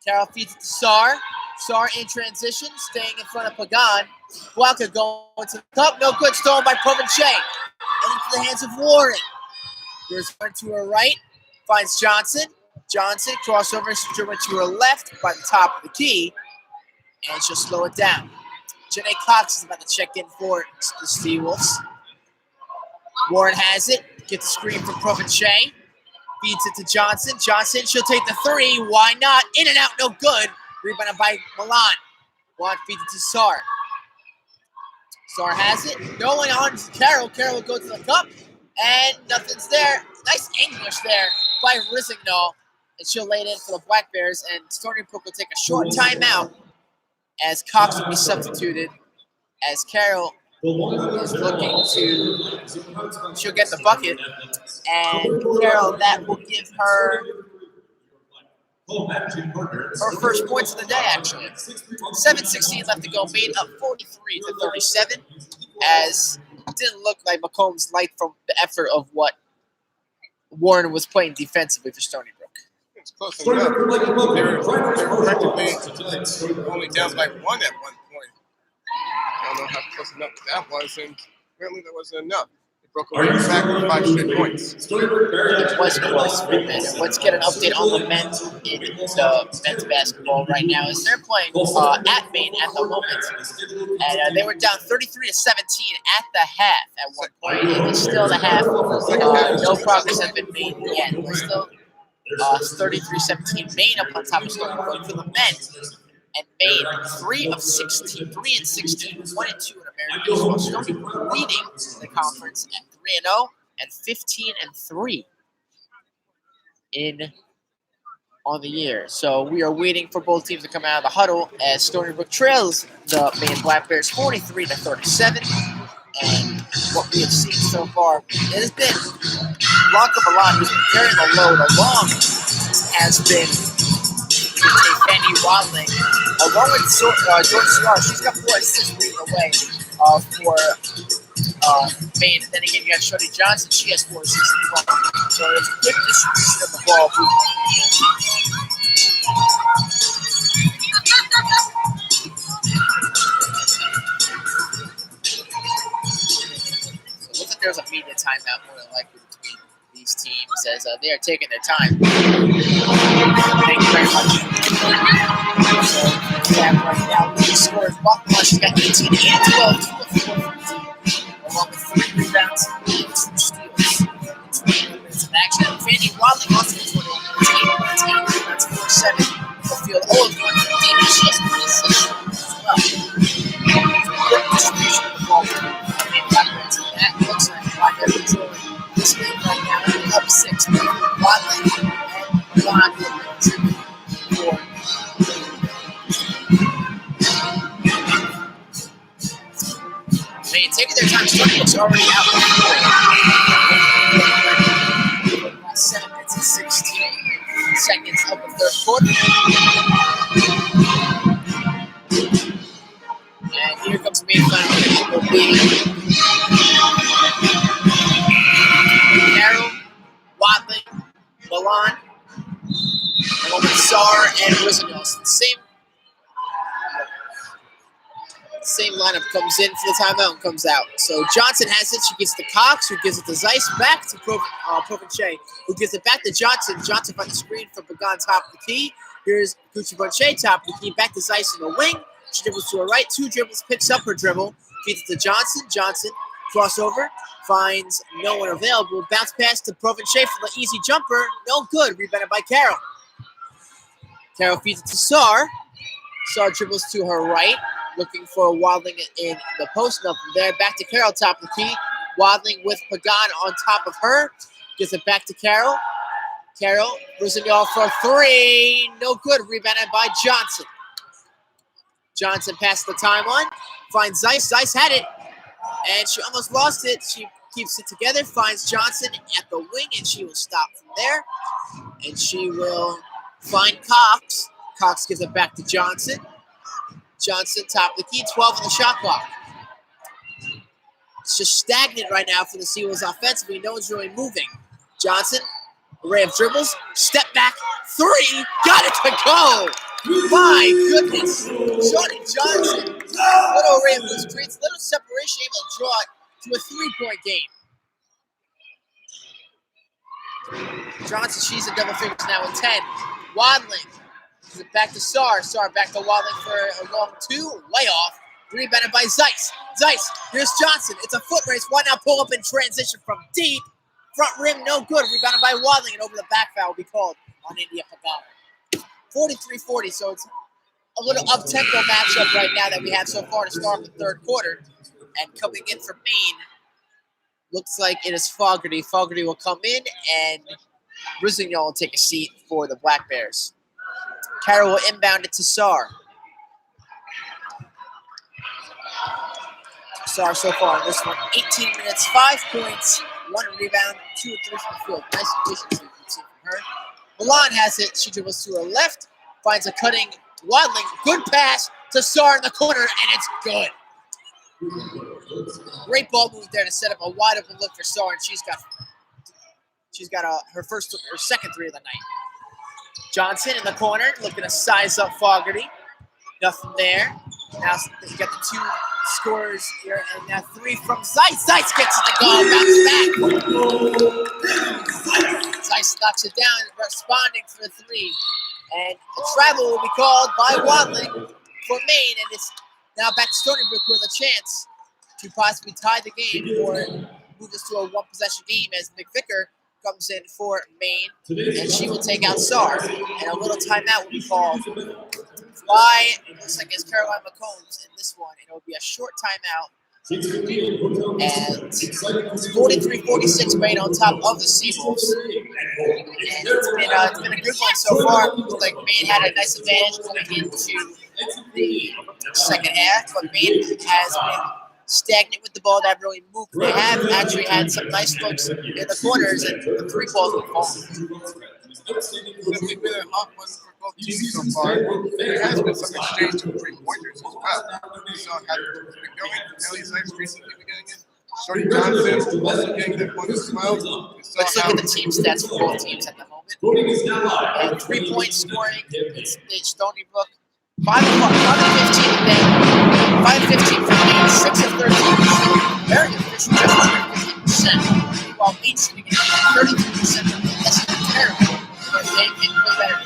Carroll feeds it to Sar. Sar in transition. Staying in front of Pagan. Blanca going to the cup. No good. Stolen by Provenche. And into the hands of Warren. Here's one to her right. Finds Johnson. Johnson crossover. Dribbling to her left by the top of the key. And she'll slow it down. Janae Cox is about to check in for the Seawolves. Warren has it. Gets the screen from Provenche. Feeds it to Johnson. Johnson, she'll take the three. Why not? In and out, no good. Rebounded by Milan. Milan feeds it to Sar. Sar has it. No one on Carroll. Carroll will go to the cup. And nothing's there. Nice English there by Rizigno. And she'll lay it in for the Black Bears. And Stony Brook will take a short timeout as Cox will be substituted. As Carroll is looking to, she'll get the bucket. And Carroll, that will give her first points of the day, actually. 7:16 left to go. Made up 43-37. As it didn't look like McCombs liked from the effort of what Warren was playing defensively for Stony Brook. It's close enough. They were practically only down by one at one point. I don't know how close enough that was, and apparently that wasn't enough. They broke away back with 5 straight points. It was close. And let's get an update on the men in the men's basketball right now. As they're playing at Maine at the moment. And they were down 33-17 at the half at one point. And it's still the half. No progress has been made yet. We're still 33-17. Maine up on top of Stony Brook for the men. And Maine 3 and 16, 1-2 in American baseball. Stony Brook leading the conference at 3-0 and 15-3 on the year. So we are waiting for both teams to come out of the huddle as Stony Brook trails the Maine Black Bears 43-37. And what we have seen so far, it has been Blanca Milan who's been carrying the load along has been Fanny Wadling, along with George Slar. She's got 4 assists leading the way for Maine. And then again, you got Shorty Johnson. She has 4 assists as well. So there's a good distribution of the ball. So it looks like there's a media timeout more than likely between these teams as they are taking their time. Thank you very much. So we have right now leading scorers. Bucknell, she's got 18 and 12, 2 of 4 along with 3 rebounds and 2 steals. 20 minutes of action. Fanny Wadling also has 21 points, 8 rebounds, 4 of 7 from the field. All of 1 from Davy. She has 26 as well. Good distribution of the ball. That looks like why they're controlling this game right now. Up 6. Wadling and Milan contributing 4. Maine taking their time. Stony looks already out. Last 7 minutes and 16 seconds of the third quarter. And here comes Maine finally. It will be Carroll, Wadling, Milan, along with Sar and Rizzagos. Same lineup comes in for the timeout and comes out. So Johnson has it. She gives it to Cox, who gives it to Zeiss, back to Provenche, who gives it back to Johnson. Johnson on the screen for Pagan, top of the key. Here's Gucci Bonche, top of the key, back to Zeiss in the wing. She dribbles to her right, 2 dribbles, picks up her dribble, feeds it to Johnson. Johnson, crossover, finds no one available. Bounce pass to Provenche for the easy jumper. No good. Rebounded by Carroll. Carroll feeds it to Sar. Sar dribbles to her right, looking for Wadling in the post. Up from there, back to Carroll, top of the key. Wadling with Pagan on top of her. Gives it back to Carroll. Carroll, Rossignol for 3. No good. Rebounded by Johnson. Johnson passes the timeline. Finds Zeiss. Zeiss had it. And she almost lost it. She keeps it together. Finds Johnson at the wing. And she will stop from there. And she will find Cox. Cox gives it back to Johnson. Johnson, top of the key, 12 on the shot clock. It's just stagnant right now for the Seawolves offensively. No one's really moving. Johnson, array of dribbles, step back, 3, got it to go. My goodness. Shorty Johnson, little array of loose creates little separation, able to draw it to a 3-point game. Johnson, she's in double figures now with 10. Wadling. Gives it back to Sar. Sar back to Wadling for a long 2. Layoff. Rebounded by Zeiss. Zeiss. Here's Johnson. It's a foot race. Why not pull up in transition from deep? Front rim, no good. Rebounded by Wadling. And over the back foul will be called on India Pagan. 43-40. So it's a little up-tempo matchup right now that we have so far to start the third quarter. And coming in for Maine, looks like it is Fogarty. Fogarty will come in, and Rossignol will take a seat for the Black Bears. Carroll will inbound it to Sar. Sar so far in this one, 18 minutes, 5 points, 1 rebound, 2 of 3 from the field. Nice efficiency you can see from her. Milan has it. She dribbles to her left, finds a cutting Wadling. Good pass to Sar in the corner, and it's good. Great ball move there to set up a wide open look for Sar, and she's got her second 3 of the night. Johnson in the corner, looking to size up Fogarty. Nothing there. Now you got the 2 scorers here, and now 3 from Zeiss. Zeiss gets it to go, bounce back. Zeiss knocks it down, responding for 3. And a travel will be called by Wadling for Maine, and it's now back to Stony Brook with a chance to possibly tie the game or move this to a 1-possession game as McVicker comes in for Maine, and she will take out Sar. And a little timeout will be called by, looks like it's Caroline McCombs in this one, and it will be a short timeout. And it's 43-46 Maine on top of the Seawolves. And it's been a good one so far. Looks like Maine had a nice advantage going into the second half, but Maine has been stagnant with the ball, that really moved. They have actually had some nice looks in the corners, and the 3 balls were falling. outstanding It's definitely been a hot one for both teams so far. There has been some exchange of three-pointers as well. We saw how it's been going. Ellie Sykes recently been getting it. Shorty Johnson also getting that one as well. Let's look at the team stats for both teams at the moment. Voting is now live. 3-point scoring, it's Stony Brook. 5 of 15 a day. 5 of 15 for Maine, 6 of 13 shooting. Very efficient, just under 50%. While Maine shooting at 32%. That's terrible. But they can play better.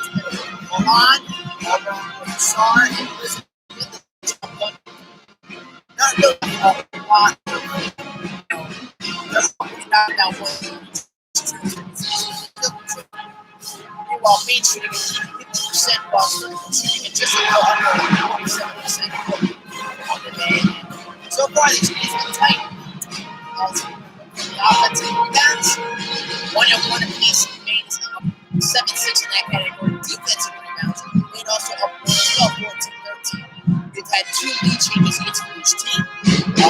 Milan, Sar, and Elizabeth. Not really a lot. They're probably not down one. While Maine shooting at 50%, while shooting at just about under 47% on the day. So far, this game's been tight. As the offensive rebounds, 1-1 apiece. Maine is up 7-6 in that category. Defensive rebounds, Maine also up 12-14-13. We've had 2 lead changes for each team.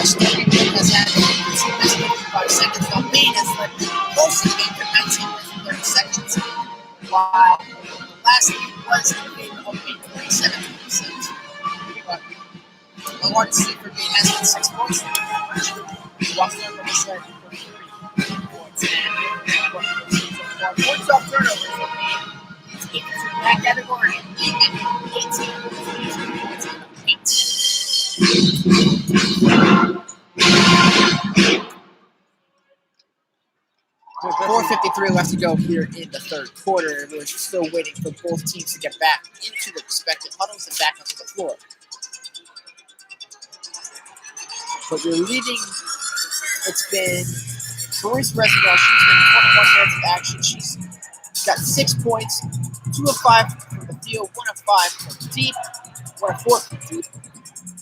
Stony Brook has had 2 minutes and 55 seconds, while Maine has led most of the game for 19 minutes and 30 seconds. While the last game was in favor of Maine 27-26. The one seed for Maine has been 6 points. While Stony has led for 3 points. Points off turnovers for Maine. It's in that category. 4:53 left to go here in the third quarter. We're still waiting for both teams to get back into the respective huddles and back onto the floor. But we're leading. It's been Maurice Residel. She's been 21 minutes of action. She's got 6 points, 2 of 5 from the field, 1 of 5 from deep, 1 of 4 from deep,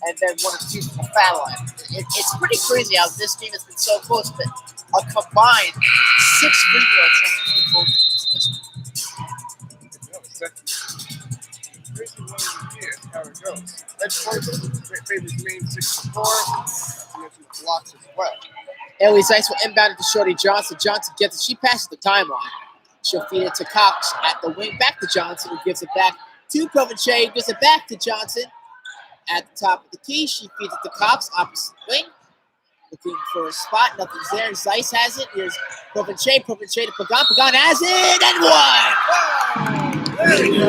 and then 1 of 2 from the foul line. It's pretty crazy how this game has been so close, but a combined 6 free throw attempts between both teams. Crazy one of the year, how it goes. Red Force favors Maine 6-4. And there's some blocks as well. Ellie Zeiss will inbound it to Shorty Johnson. Johnson gets it. She passes the timeline. She'll feed it to Cox at the wing. Back to Johnson, who gives it back to Provencher, who gives it back to Johnson. At the top of the key, she feeds it to Cox, opposite wing. Looking for a spot. Nothing's there. Zeiss has it. Here's Provencher. Provencher to Pagan. Pagan has it. And 1! There you go.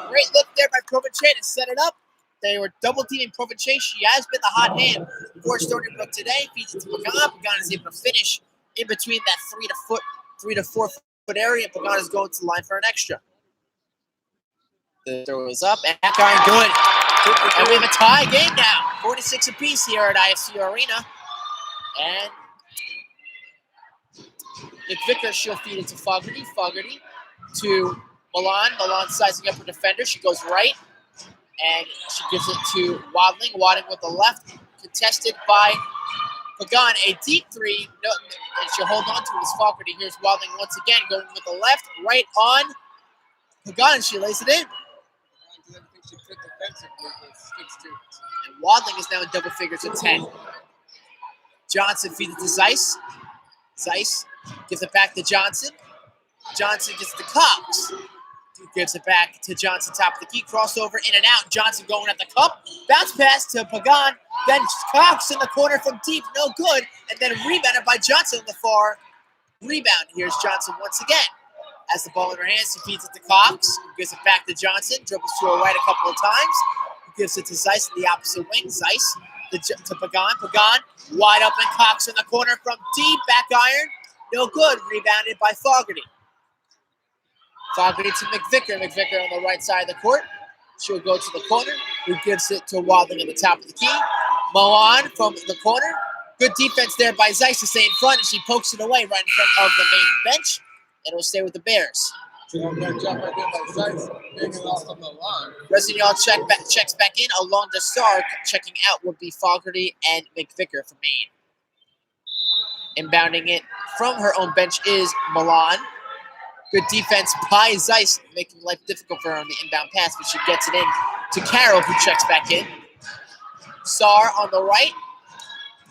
Great look there by Provencher to set it up. They were double teaming Provencher. She has been the hot hand for Stony Brook today. Feeds it to Pagan. Pagan is able to finish in between that 3 to 4 foot area. Pagan is going to the line for an extra. The throw is up and back iron good. And we have a tie game now. 46 apiece here at IFC Arena. And McVicker, she'll feed it to Fogarty. Fogarty to Milan. Milan sizing up her defender. She goes right. And she gives it to Wadling. Wadling with the left. Contested by Pagan. A deep 3. No, and she'll hold on to it as Fogarty. Here's Wadling once again going with the left. Right on Pagan. She lays it in. Everything she could defensively, but sticks to it. And Wadling is now in double figures at 10. Johnson feeds it to Zeiss. Zeiss gives it back to Johnson. Johnson gets the Cox. Gives it back to Johnson, top of the key. Crossover, in and out. Johnson going at the cup. Bounce pass to Pagan. Then Cox in the corner from deep. No good. And then rebounded by Johnson on the far rebound. Here's Johnson once again. Has the ball in her hands. He feeds it to Cox. Gives it back to Johnson. Dribbles to her right a couple of times. Gives it to Zeiss in the opposite wing. Zeiss to Pagan. Pagan wide open. Cox in the corner from deep. Back iron. No good. Rebounded by Fogarty. Fogarty to McVicker. McVicker on the right side of the court. She'll go to the corner. Who gives it to Wadling at the top of the key. Moan from the corner. Good defense there by Zeiss to stay in front. And she pokes it away right in front of the main bench. And it'll stay with the Bears. That jump right there by Zeiss, being off on the line. Resident checks back in. Along the star, checking out would be Fogarty and McVicker for Maine. Inbounding it from her own bench is Milan. Good defense by Zeiss, making life difficult for her on the inbound pass, but she gets it in to Carroll, who checks back in. Sar on the right,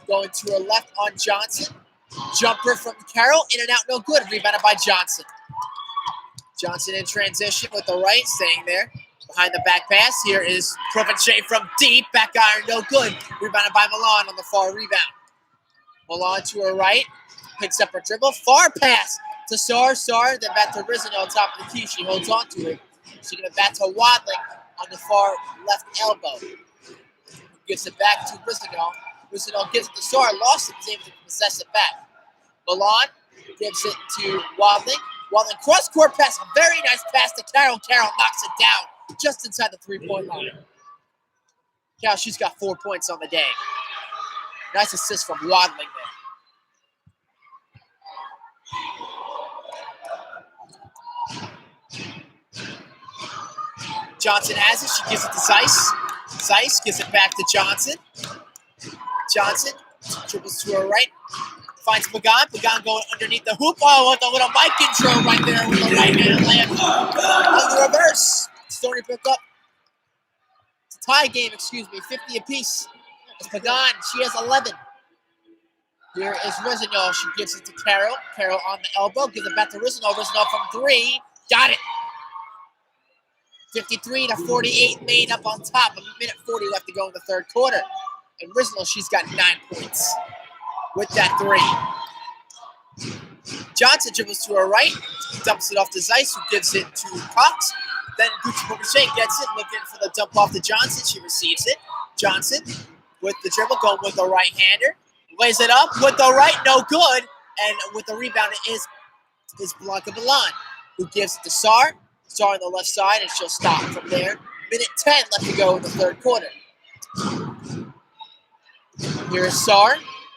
going to her left on Johnson. Jumper from Carroll, in and out, no good. Rebounded by Johnson. Johnson in transition with the right, staying there. Behind the back pass, here is Provenche from deep. Back iron, no good. Rebounded by Milan on the far rebound. Milan to her right, picks up her dribble. Far pass to Sar, then back to Risen on top of the key. She holds on to it. She's going to bat to Wadling on the far left elbow. Gives it back to Risinal. Risinal gives it to Sar, lost it, was able to possess it back. Milan gives it to Wadling. Wadling cross-court pass, a very nice pass to Carroll. Carroll knocks it down just inside the three-point line. Carroll, she's got 4 points on the day. Nice assist from Wadling there. Johnson has it. She gives it to Zeiss. Zeiss gives it back to Johnson. Johnson dribbles to her right. Finds Pagan. Pagan going underneath the hoop. Oh, with a little mic intro right there with the right hand layup. On the reverse. Stony Brook up. It's a tie game, 50 apiece. It's Pagan. She has 11. Here is Risinal. She gives it to Carroll. Carroll on the elbow. Gives it back to Risinal. Risinal from three. Got it. 53-48. Maine up on top. A minute 40 left to go in the third quarter. And Risinal, she's got 9 points with that three. Johnson dribbles to her right. Dumps it off to Zeiss, who gives it to Cox. Then Gucci Bobachet gets it, looking for the dump off to Johnson. She receives it. Johnson with the dribble, going with the right-hander. Lays it up with the right, no good. And with the rebound, it is Blanca Milan, who gives it to Sar. Sar on the left side, and she'll stop from there. Minute 10 left to go in the third quarter. Here is Sar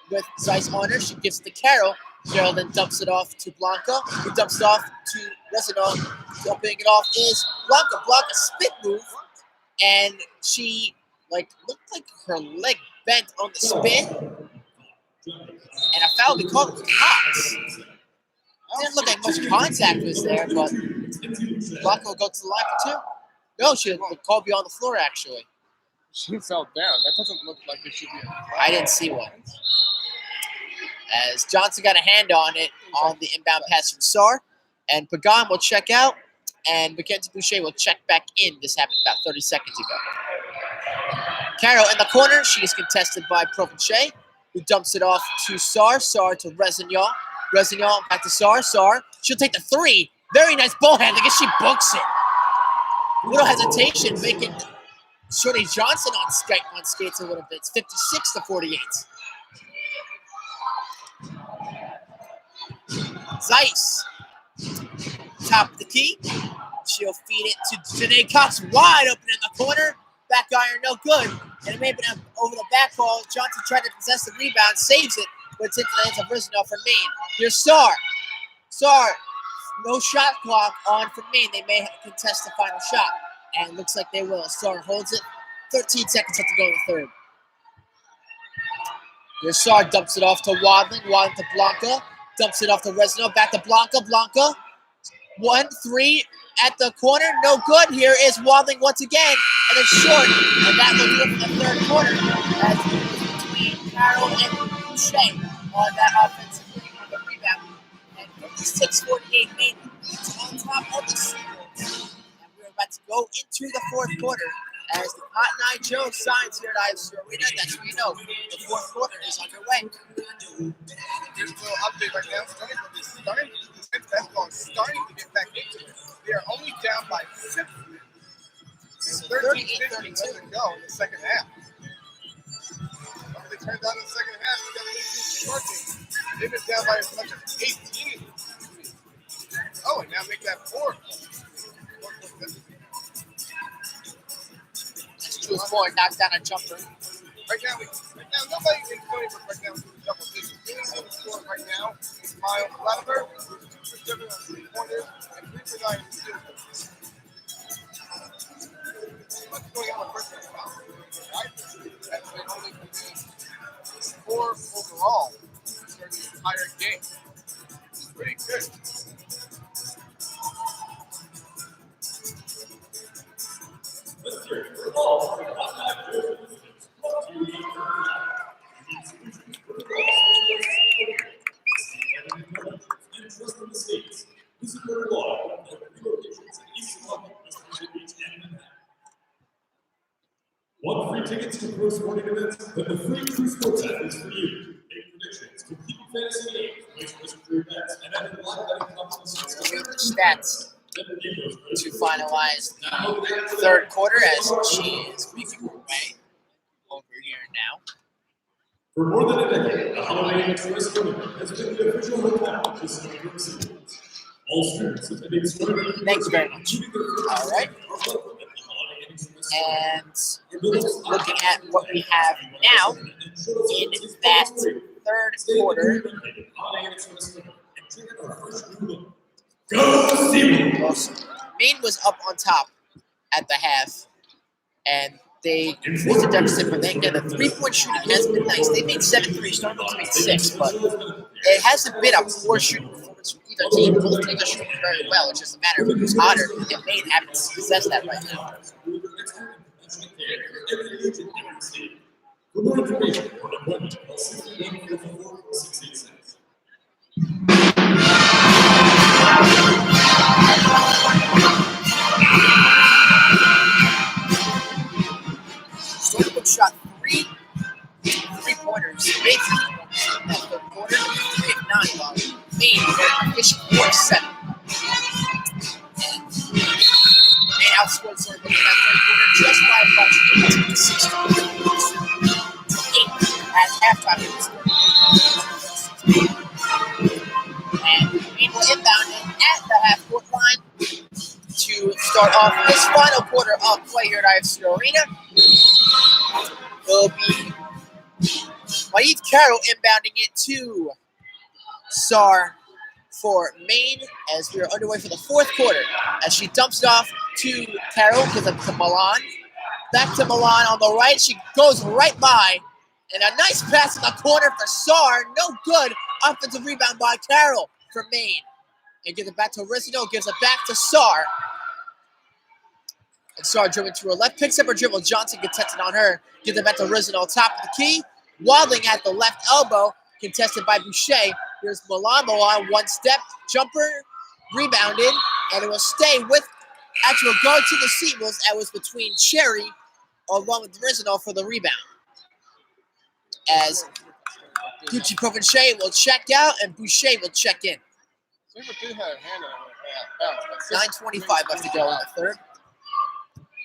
with Zeiss on her. She gives it to Carroll. Carroll then dumps it off to Blanca, who dumps it off to Resinal. Dumping it off is Blanca. Blanca spin move, and she looked like her leg bent on the spin, and a foul be called with Cox. Didn't look like much contact was there, but Blanca will go to the line for two. No, she would call be on the floor actually. She fell down. That doesn't look like it should be. I didn't see one. As Johnson got a hand on it on the inbound pass from Sar, and Pagan will check out, and Mackenzie Boucher will check back in. This happened about 30 seconds ago. Carroll in the corner. She is contested by Provenche, who dumps it off to Sar. Sar to Resinal. Resinal back to Sar. Sar, she'll take the three. Very nice ball handling, and she books it. Little hesitation, making Shorty Johnson on skates a little bit. It's 56-48. Zeiss, top of the key. She'll feed it to Janae Cox, wide open in the corner. Back iron, no good. And it may have been over the back ball. Johnson tried to possess the rebound, saves it, but it's into the hands of Risinal from Maine. Here's Sar. Sar, no shot clock on for Maine. They may contest the final shot. And looks like they will. Sar holds it. 13 seconds left to go in the third. Here's Sar, dumps it off to Wadling. Wadling to Blanca. Dumps it off to Resinal. Back to Blanca. Blanca. 1-3 at the corner. No good. Here is Wadling once again. And it's short. And that will do it for the third quarter. As it was between Carroll and Boucher on that offensive on the rebound. And 56-48 Maine is on top of the scoreboard. And we're about to go into the fourth quarter. As the Cotton Eye Joe signs here at ISU Arena, that's what you know. The fourth quarter is underway. Here's a little update right now. Stony basketball is starting to get back into it. They are only down by 6 minutes. 13-50 left to go in the second half. After they turned down in the second half, we got to keep working. They've been down by as much as 18. Oh, and now make that 4. Jules Ford knocks down a jumper. Right now, nobody in Stony Brook right now is double digits. The only score right now is Miles Latimer, who's 2 for 7 on 3-pointers, and 3 for 9 on field goals. What's going on with first half foul? Right? That's been only 4 overall during the entire game. It's pretty good. Third Law, and 3 locations in East London, West Virginia Beach, and Manhattan. Want free tickets to pro sporting events? Then the free True Sports app is for you. Make predictions, compete in fantasy games, place risk for your bets, and enter live betting competitions. Read the stats to finalize the third quarter as she is making her way over here now. For more than a decade, the Holiday Inn Express Tournament has been the official hometown of the Stony Brook Seawolves. All students attending Stony Thank you very much. All right. And looking at what we have now in that third quarter. Go Seawolves! Maine was up on top at the half, and they increased the deficit, but then again, the three-point shooting has been nice. They made 7 threes, Stony Brook made 6, but it hasn't been a poor shooting performance from either team. Both teams are shooting very well. It's just a matter of who's hotter, and Maine haven't possessed that right now. For more information or an appointment, call 681-444-686. Stony Brook shot 3 3-pointers, made 3 pointers in that third quarter, 3 of 9, while Maine were efficient 4 of 7. And Maine outscored Stony Brook in that third quarter just by about 18 to 16. To 8 at halftime. It was 16. And Maine will inbound it at the half-court line to start off this final quarter of play here at IFC Arena. Will be Maeve Carroll inbounding it to Sar for Maine as we are underway for the fourth quarter. As she dumps it off to Carroll, gives it to Milan. Back to Milan on the right. She goes right by. And a nice pass in the corner for Sar. No good. Offensive rebound by Carroll for Maine. And gives it back to Risino. Gives it back to Sar. And Sar dribbling to her left. Picks up her dribble. Johnson contested on her. Gives it back to Risino. Top of the key. Waddling at the left elbow. Contested by Boucher. Here's Milan. Milan one step. Jumper. Rebounded. And it will stay with actual guard to the Seawolves. That was between Cherry along with Risino for the rebound. As Gucci Provenche will check out and Boucher will check in. 9:25 left to go in the third.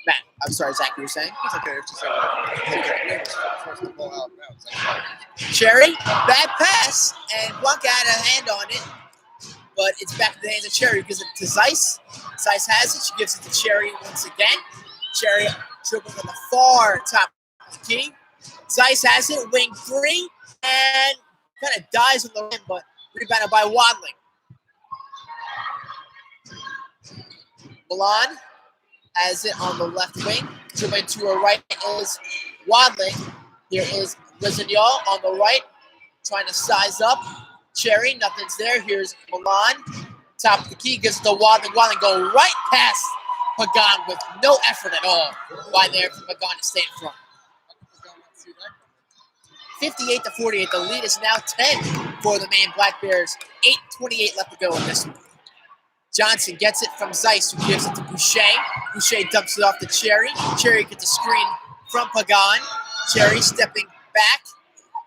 Matt, I'm sorry, Zach, you were saying? It's okay. It's just first of all out now. Cherry, bad pass, and Blanca had a hand on it, but it's back to the hands of Cherry. Gives it to Zeiss. Zeiss has it. She gives it to Cherry once again. Cherry dribbling on the far top of the key. Zeiss has it, wing 3, and kind of dies on the rim, but rebounded by Waddling. Milan has it on the left wing. Dribbling to her right is Waddling. Here is Lizignol on the right, trying to size up. Cherry, nothing's there. Here's Milan. Top of the key, gives it to Waddling. Waddling go right past Pagan with no effort at all. Why there for Pagan to stay in front. 58-48. The lead is now 10 for the Maine Black Bears. 8:28 left to go in this one. Johnson gets it from Zeiss, who gives it to Boucher. Boucher dumps it off to Cherry. Cherry gets a screen from Pagan. Cherry stepping back.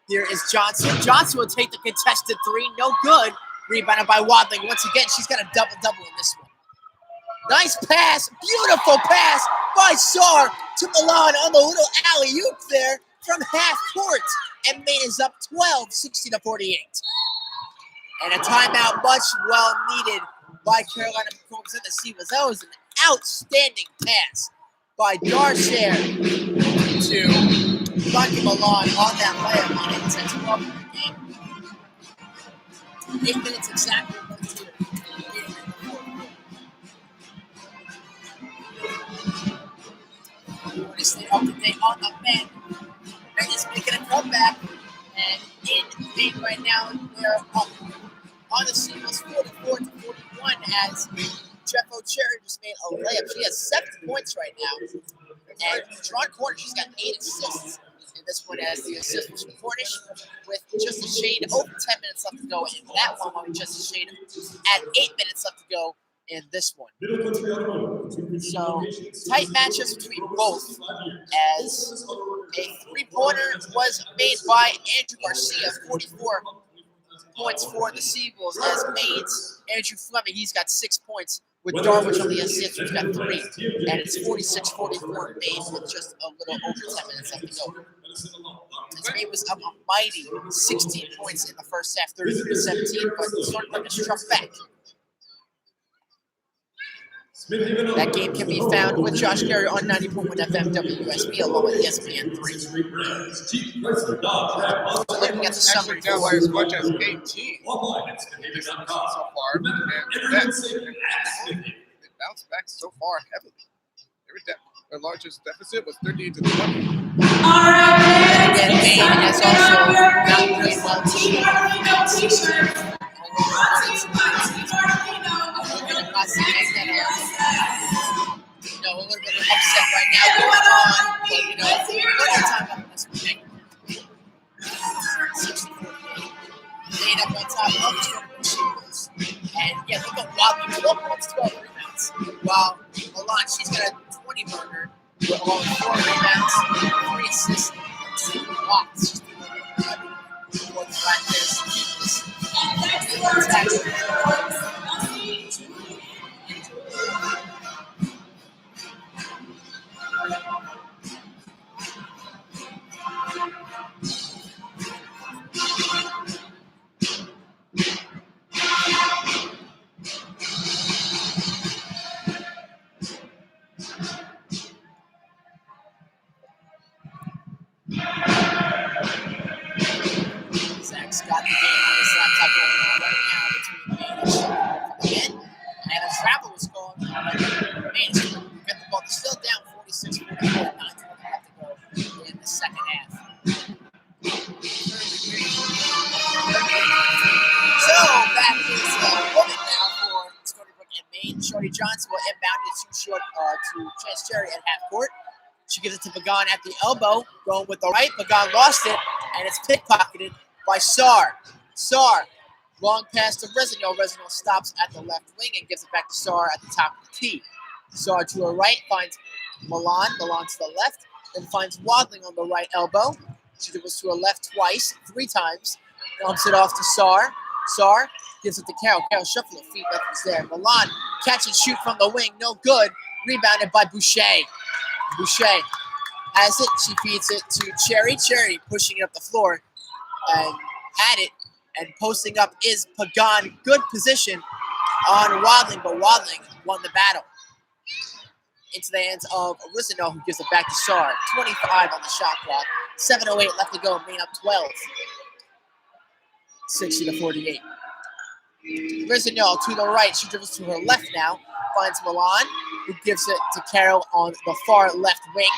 Here is Johnson. Johnson will take the contested 3. No good. Rebounded by Waddling. Once again, she's got a double-double in this one. Nice pass. Beautiful pass by Sar to Milan on the little alley-oop there from half court. And Maine is up 12, 60-48. And a timeout much well needed by Carolina Combs and the Seawolves. That was an outstanding pass by Darshare to Lucky Milan on that layup. And it's a 12 in the game. 8 minutes exactly left here. We want to stay up to date on the men. Maine is making a comeback. And in Maine right now, they're up on the Seawolves 44-41 as Jeff O'Cherry just made a layup. She has 7 points right now. And drawn corner, she's got 8 assists in this one as the assist was from Cornish with just a shade over 10 minutes left to go. And that one was just a shade at 8 minutes left to go in this one. Middle Country Automotive. So, tight matchups between both, as a three-pointer was made by Andrew Garcia, 44 points for the Seagulls, as Maine's Andrew Fleming, he's got 6 points, with Darwich on the assist, who's got 3. And it's 46-44 Maine with just a little over 10 minutes left to go. As Maine was up a mighty 16 points in the first half, 33-17, but Stony Brook has struck back. That game can be found with Josh Carey on 90.1 FM WSB along with ESPN 3. Looking at the summary Down by as much as 18 so far. And that's they bounced back so far heavily. Their largest deficit was 38-20. All right, Again, Maine has also not played well a little bit of upset right now going on, but plenty of time up in this one. Maine up on top of the Seagulls. And yeah, look at Wadley, 12 points, 12 rebounds. While Milan, she's got a 20 burger with all 4 rebounds, 3 assists, 2 blocks. She's doing everything. 45 minutes. Zach's got the game on his laptop going on right now between Maine and Stony Brook. And a travel was going on. Maine is going to get the ball. They're still down 46-44, 9 left to go in the second half. So that is a woman now for Stony Brook and Maine. Shorty Johnson will inbound it too short to Chance Cherry at half court. She gives it to Pagan at the elbow, going with the right. Pagan lost it, and it's pickpocketed by Sar. Sar, long pass to Resinol. Resinol stops at the left wing and gives it back to Sar at the top of the key. Sar to her right finds Milan. Milan to the left, then finds Wadling on the right elbow. She was to her left twice, 3 times. Dumps it off to Sar. Sar gives it to Carroll. Carroll shuffle her feet, nothing's there. Milan catch and shoot from the wing, no good. Rebounded by Boucher. Boucher has it. She feeds it to Cherry. Cherry pushing it up the floor and had it. And posting up is Pagan. Good position on Wadling, but Wadling won the battle. Into the hands of Rizino, who gives it back to Sar. 25 on the shot clock. 7:08 left to go. Maine up 12. 60-48. Rizino to the right. She dribbles to her left now. Finds Milan, who gives it to Carroll on the far left wing.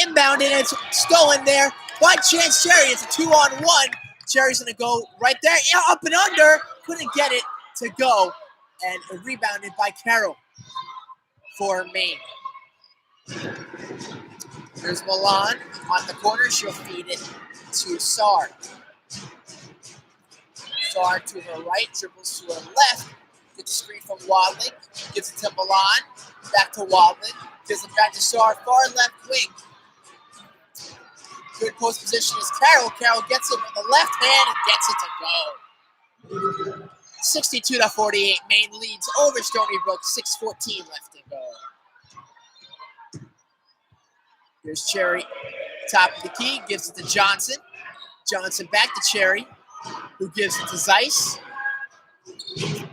Inbounded, and it's stolen there by Chance Cherry. It's a 2-on-1. Cherry's going to go right there. Yeah, up and under. Couldn't get it to go. And rebounded by Carroll for Maine. There's Milan on the corner. She'll feed it to Sar. Sar to her right, dribbles to her left. Gets a screen from Wadling. Gives it to Milan. Back to Wadling. Gives it back to Sar. Far left wing. Good post position is Carroll. Carroll gets it with the left hand and gets it to go. 62-48. Maine leads over Stony Brook. 6:14 left to go. Here's Cherry. Top of the key. Gives it to Johnson. Johnson back to Cherry, who gives it to Zeiss.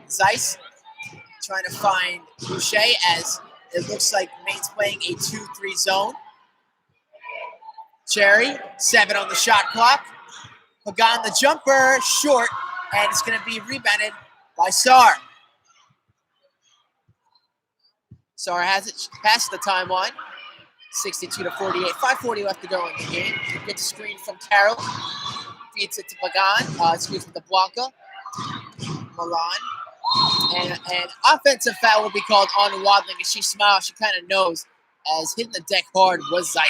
Zeiss trying to find Boucher as it looks like Maine's playing a 2-3 zone. Cherry, 7 on the shot clock. Pagan the jumper, short, and it's going to be rebounded by Sar. Sar has it past the timeline. 62-48. 5:40 left to go in the game. Get the screen from Carroll. Feeds it to Pagan. Excuse me, to Blanca. Milan. And an offensive foul will be called on Wadling. And she smiles. She kind of knows, as hitting the deck hard was Zeiss.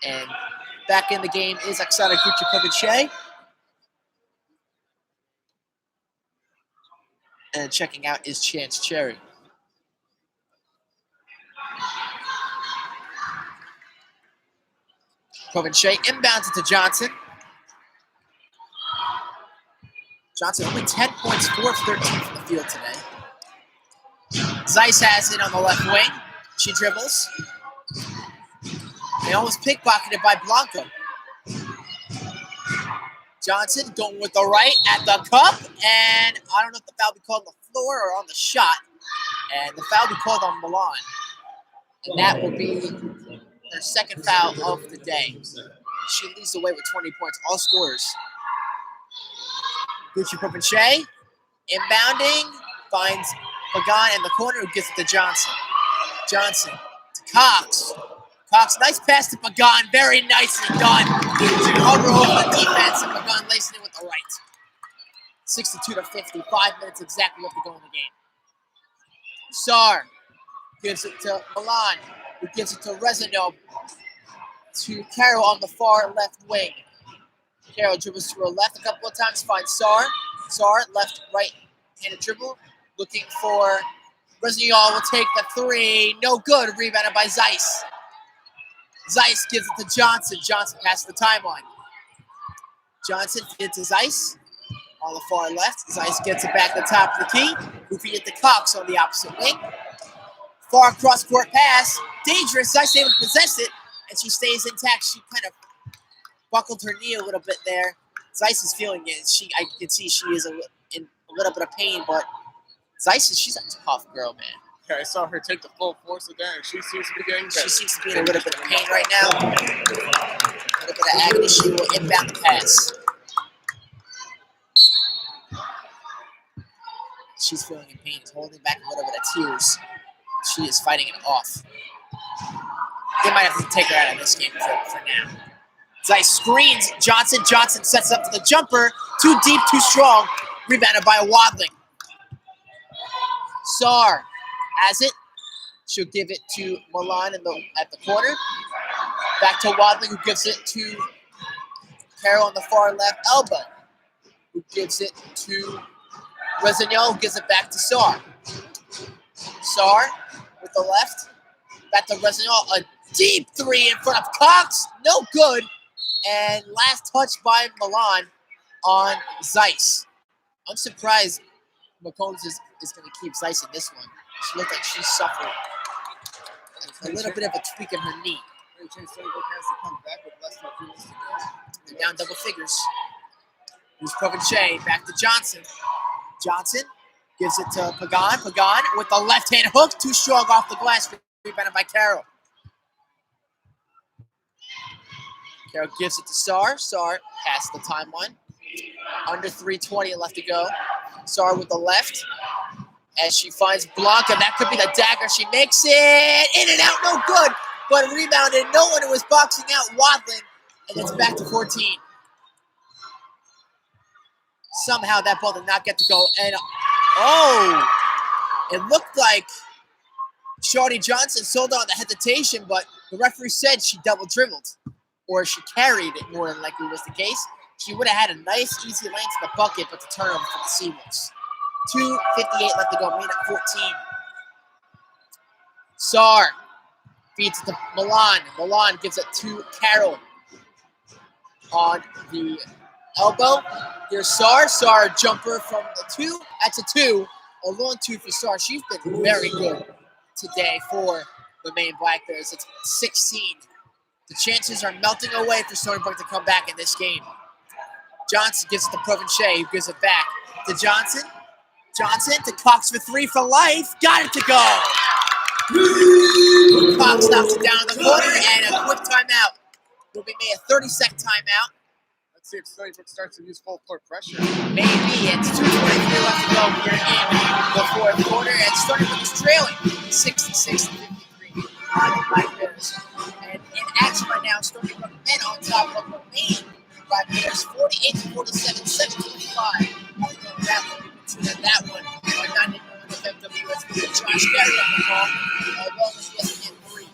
And back in the game is Oksana Gucci-Kovice. And checking out is Chance Cherry. Kovice inbounds it to Johnson. Johnson only 10 points, 4 of 13 from the field today. Zeiss has it on the left wing. She dribbles. They almost pickpocketed by Blanco. Johnson going with the right at the cup. And I don't know if the foul will be called on the floor or on the shot. And the foul will be called on Milan. And that will be their second foul of the day. She leads the way with 20 points. All scorers. Gucci-Kovice inbounding. Finds Pagan in the corner who gives it to Johnson. Johnson to Cox. Cox, nice pass to Pagan. Very nicely done. To cover over the defense, and Pagan lacing it with the right. 62-50. 5 minutes exactly left to go in the game. Sar gives it to Milan, who gives it to Rezanov. To Carroll on the far left wing. Carroll dribbles to her left a couple of times, finds Sar. Sar, left, right-handed dribble. Looking for Rezanov will take the three. No good. Rebounded by Zeiss. Zeiss gives it to Johnson. Johnson passes the timeline. Johnson feeds to Zeiss on the far left. Zeiss gets it back to the top of the key. Who feed it to Cox on the opposite wing. Far cross-court pass. Dangerous. Zeiss able to possess it, and she stays intact. She kind of buckled her knee a little bit there. Zeiss is feeling it. I can see she is in a little bit of pain, but Zeiss, she's a tough girl, man. Yeah, I saw her take the full force of that, and she seems to be getting better. She seems to be in a little bit of pain right now. A little bit of agony. She will inbound the pass. She's feeling in pain. Is holding back a little bit of tears. She is fighting it off. They might have to take her out of this game for now. Zeiss screens Johnson. Johnson sets up to the jumper. Too deep, too strong. Rebounded by Wadling. Sar has it. She'll give it to Milan at the corner. Back to Wadling, who gives it to Carroll on the far left elbow. Who gives it to Rezanov, who gives it back to Sar. Sar with the left. Back to Rezanov. A deep three in front of Cox. No good. And last touch by Milan on Zeiss. I'm surprised McCombs is going to keep Zeiss in this one. She looked like she suffered a little bit of a tweak in her knee. They're down double figures. Here's Kovice back to Johnson. Johnson gives it to Pagan. Pagan with the left-hand hook. Too strong off the glass. Rebounded by Carroll. Carroll gives it to Sar. Sar past the timeline. Under 3:20 left to go. Sar with the left. As she finds Blanca. That could be the dagger. She makes it. In and out. No good. But rebounded. No one who was boxing out Wadling. And it's back to 14. Somehow that ball did not get to go. And, it looked like Shawty Johnson sold on the hesitation, but the referee said she double dribbled. Or she carried it, more than likely was the case. She would have had a nice, easy lane to the bucket, but the turnover for the Seawolves. 2:58 left to go, Maine at 14. Sar feeds it to Milan. Milan gives it to Carroll on the elbow. Here's Sar. Sar jumper from the two. That's a two. A long two for Sar. She's been very good today for the Maine Black Bears. It's 16. The chances are melting away for Stony Brook to come back in this game. Johnson gives it to Provenche, who gives it back to Johnson. Johnson to Cox for three for life. Got it to go. Cox knocks it down in the corner, and a quick timeout will be made. A 30-second timeout. Let's see if Stony Brook starts to use full court pressure. Maybe. It's 2:23 left to go here in the fourth quarter, and Stony Brook is trailing 66-53 on the Black Bears. And in action right now, Stony Brook men on top of the Maine Black Bears, 48-47, 7-25. That one, 9-1 of FWS. Josh Carey on the ball, along with ESPN 3.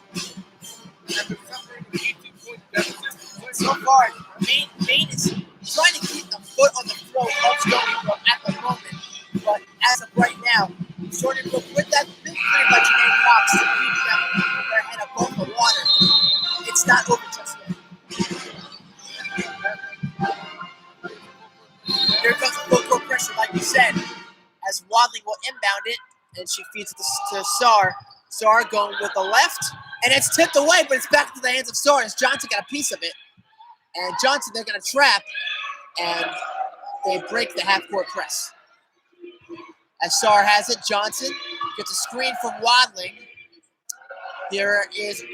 After suffering an 18-point deficit not over just yet. Here comes the full court pressure, like you said, as Wadley will inbound it, and she feeds it to Sar. Sar going with the left, and it's tipped away, but it's back into the hands of Sar as Johnson got a piece of it. And Johnson, they're going to trap, and they break the half-court press. As Sar has it, Johnson gets a screen from Wadling. Here is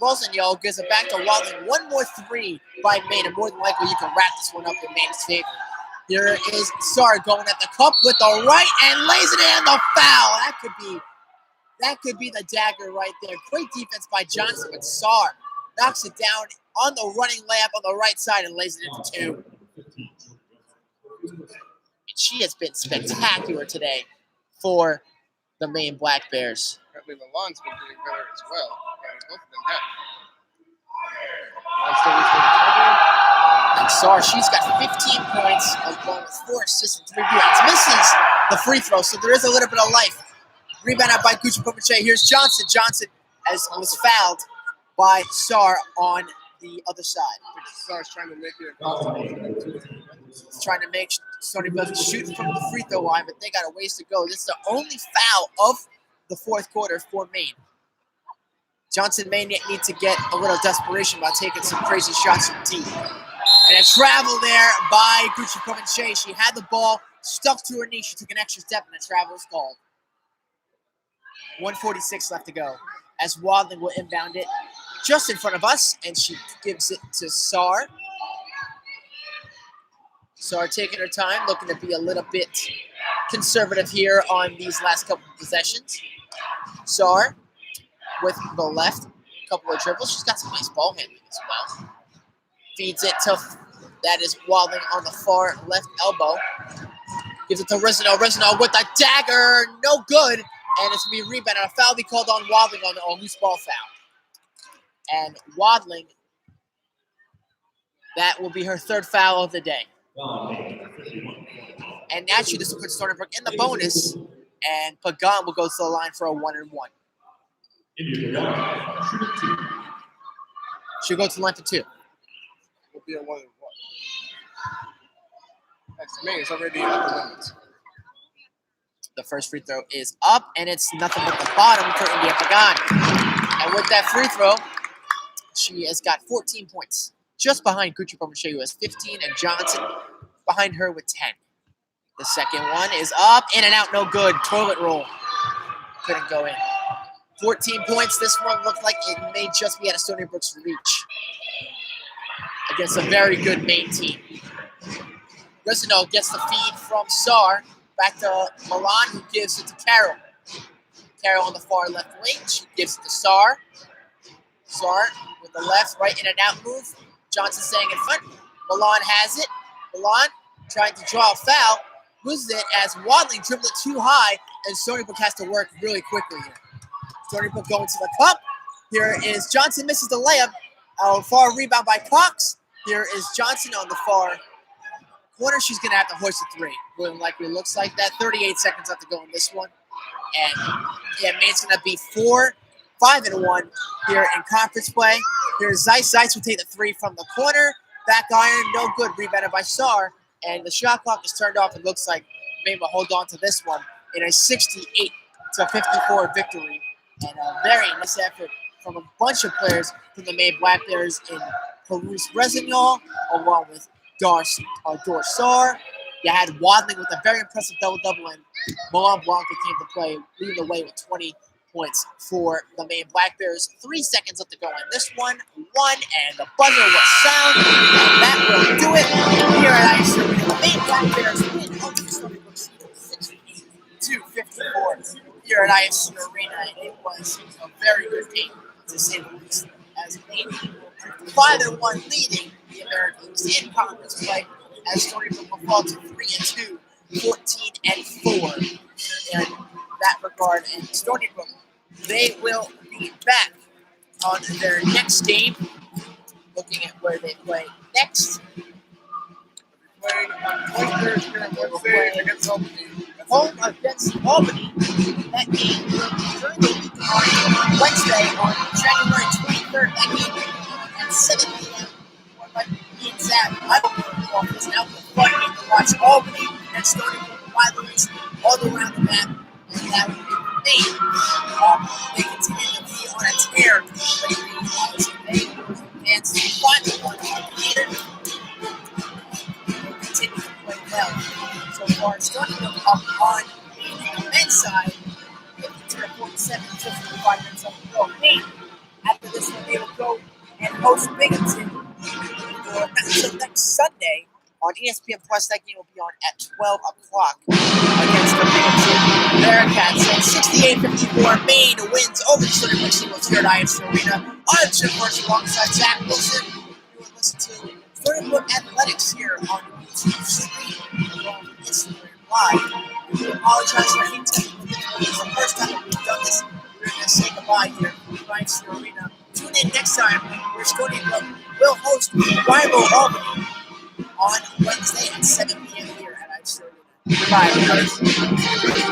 Rosenthal, gives it back to Wadling. One more three by Maine, and more than likely you can wrap this one up in Maine's favor. Here is Sar going at the cup with the right and lays it in the foul. That could be the dagger right there. Great defense by Johnson, but Sar knocks it down on the running layup on the right side and lays it in for two. And she has been spectacular today for the Maine Black Bears. Apparently Milan's been doing better as well. Both of them have. Milan's still leads And Sar, she's got 15 points, along with 4 assists and 3 rebounds. Misses the free throw, so there is a little bit of life. Rebounded by Gucci Pomache. Here's Johnson. Johnson was fouled by Sar on the other side. Sar's trying to make it Trying to make Stony Brook shoot from the free throw line, but they got a ways to go. This is the only foul of the fourth quarter for Maine. Johnson may need to get a little desperation by taking some crazy shots from deep. And a travel there by Gucci Pomache. She had the ball stuck to her knee. She took an extra step, and a travel is called. 1:46 left to go as Wadling will inbound it just in front of us, and she gives it to Sar. Sar taking her time, looking to be a little bit conservative here on these last couple of possessions. Sar with the left, couple of dribbles. She's got some nice ball handling as well. Feeds it to, that is Wadling on the far left elbow. Gives it to Rizino. Rizino with a dagger, no good. And it's going to be rebounded. A foul be called on Wadling on a loose ball foul. And Wadling, that will be her third foul of the day. And naturally, this will put Stony Brook in the bonus. And Pagan will go to the line for a 1-and-1. She'll go to the line for 2. will be a 1-and-1. That's Maine is already at the limit. The first free throw is up, and it's nothing but the bottom for India Pagan. And with that free throw, she has got 14 points. Just behind Gucci Pomache, who has 15, and Johnson behind her with 10. The second one is up, in and out, no good. Toilet roll. Couldn't go in. 14 points. This one looked like it may just be out of Stony Brook's reach against a very good Maine team. Rizino gets the feed from Sar. Back to Milan, who gives it to Carroll. Carroll on the far left wing. She gives it to Sar. Sar with the left, right, in and out move. Johnson staying in front. Milan has it. Milan trying to draw a foul. Loses it as Wadling dribbled it too high, and Stony Brook has to work really quickly here. Stony Brook going to the cup. Here is Johnson, misses the layup. Far rebound by Cox. Here is Johnson on the far corner. She's going to have to hoist a three. More than likely looks like that. 38 seconds left to go in this one. And yeah, Maine's going to be 5-1 here in conference play. Here's Zeiss. Zeiss will take the three from the corner. Back iron, no good. Rebounded by Sar. And the shot clock is turned off. It looks like Maine will hold on to this one in a 68-54 victory. And a very nice effort from a bunch of players from the Maine Black Bears in Perus Bresignol, along with Dorsar. You had Wadling with a very impressive double-double, and Milan Blanca came to play, leading the way with 20 points for the Maine Black Bears. 3 seconds left to go in this one. And the buzzer will sound, and that will do it here at Ice Arena. The Maine Black Bears win over the Stony Brook 68-54 here at Ice Arena. It was a very good game, to say the least, as Maine 5-1 leading the Americans in conference play, as Stony Brook will fall to 3-2, 14-4 in that regard. And Stony Brook, they will be back on their next game, looking at where they play next. Playing on Wednesday against Albany. Home against Albany. That game will be on Wednesday on January 23rd. That game 7 p.m. Like me and Zach, I don't know if it's now fun game to watch Albany and Stony rivalries all around the map, and that would be Maine. They continue to be on a tear, but they advance to the final one here. They continue to play well. So far, Stony Brook up on the men's side, 52-47, just 5 minutes on the go. Maine, after this one, they will go and host Binghamton for until next Sunday on ESPN Plus. That game will be on at 12 o'clock against the Binghamton Bearcats. So 68-54, Maine wins over the Stony Brook Seagulls here at ISC Arena. I'm Jim Marsh alongside Zach Wilson. You will listen to Stony Brook Athletics here on YouTube stream on Instagram Live. We apologize for any technical difficulties. The first time we've done this, we're going to say goodbye here at ISC Arena. Tune in next time where Stony Brook will host rival Albany on Wednesday at 7 p.m. here at ISC Arena. Goodbye, everybody.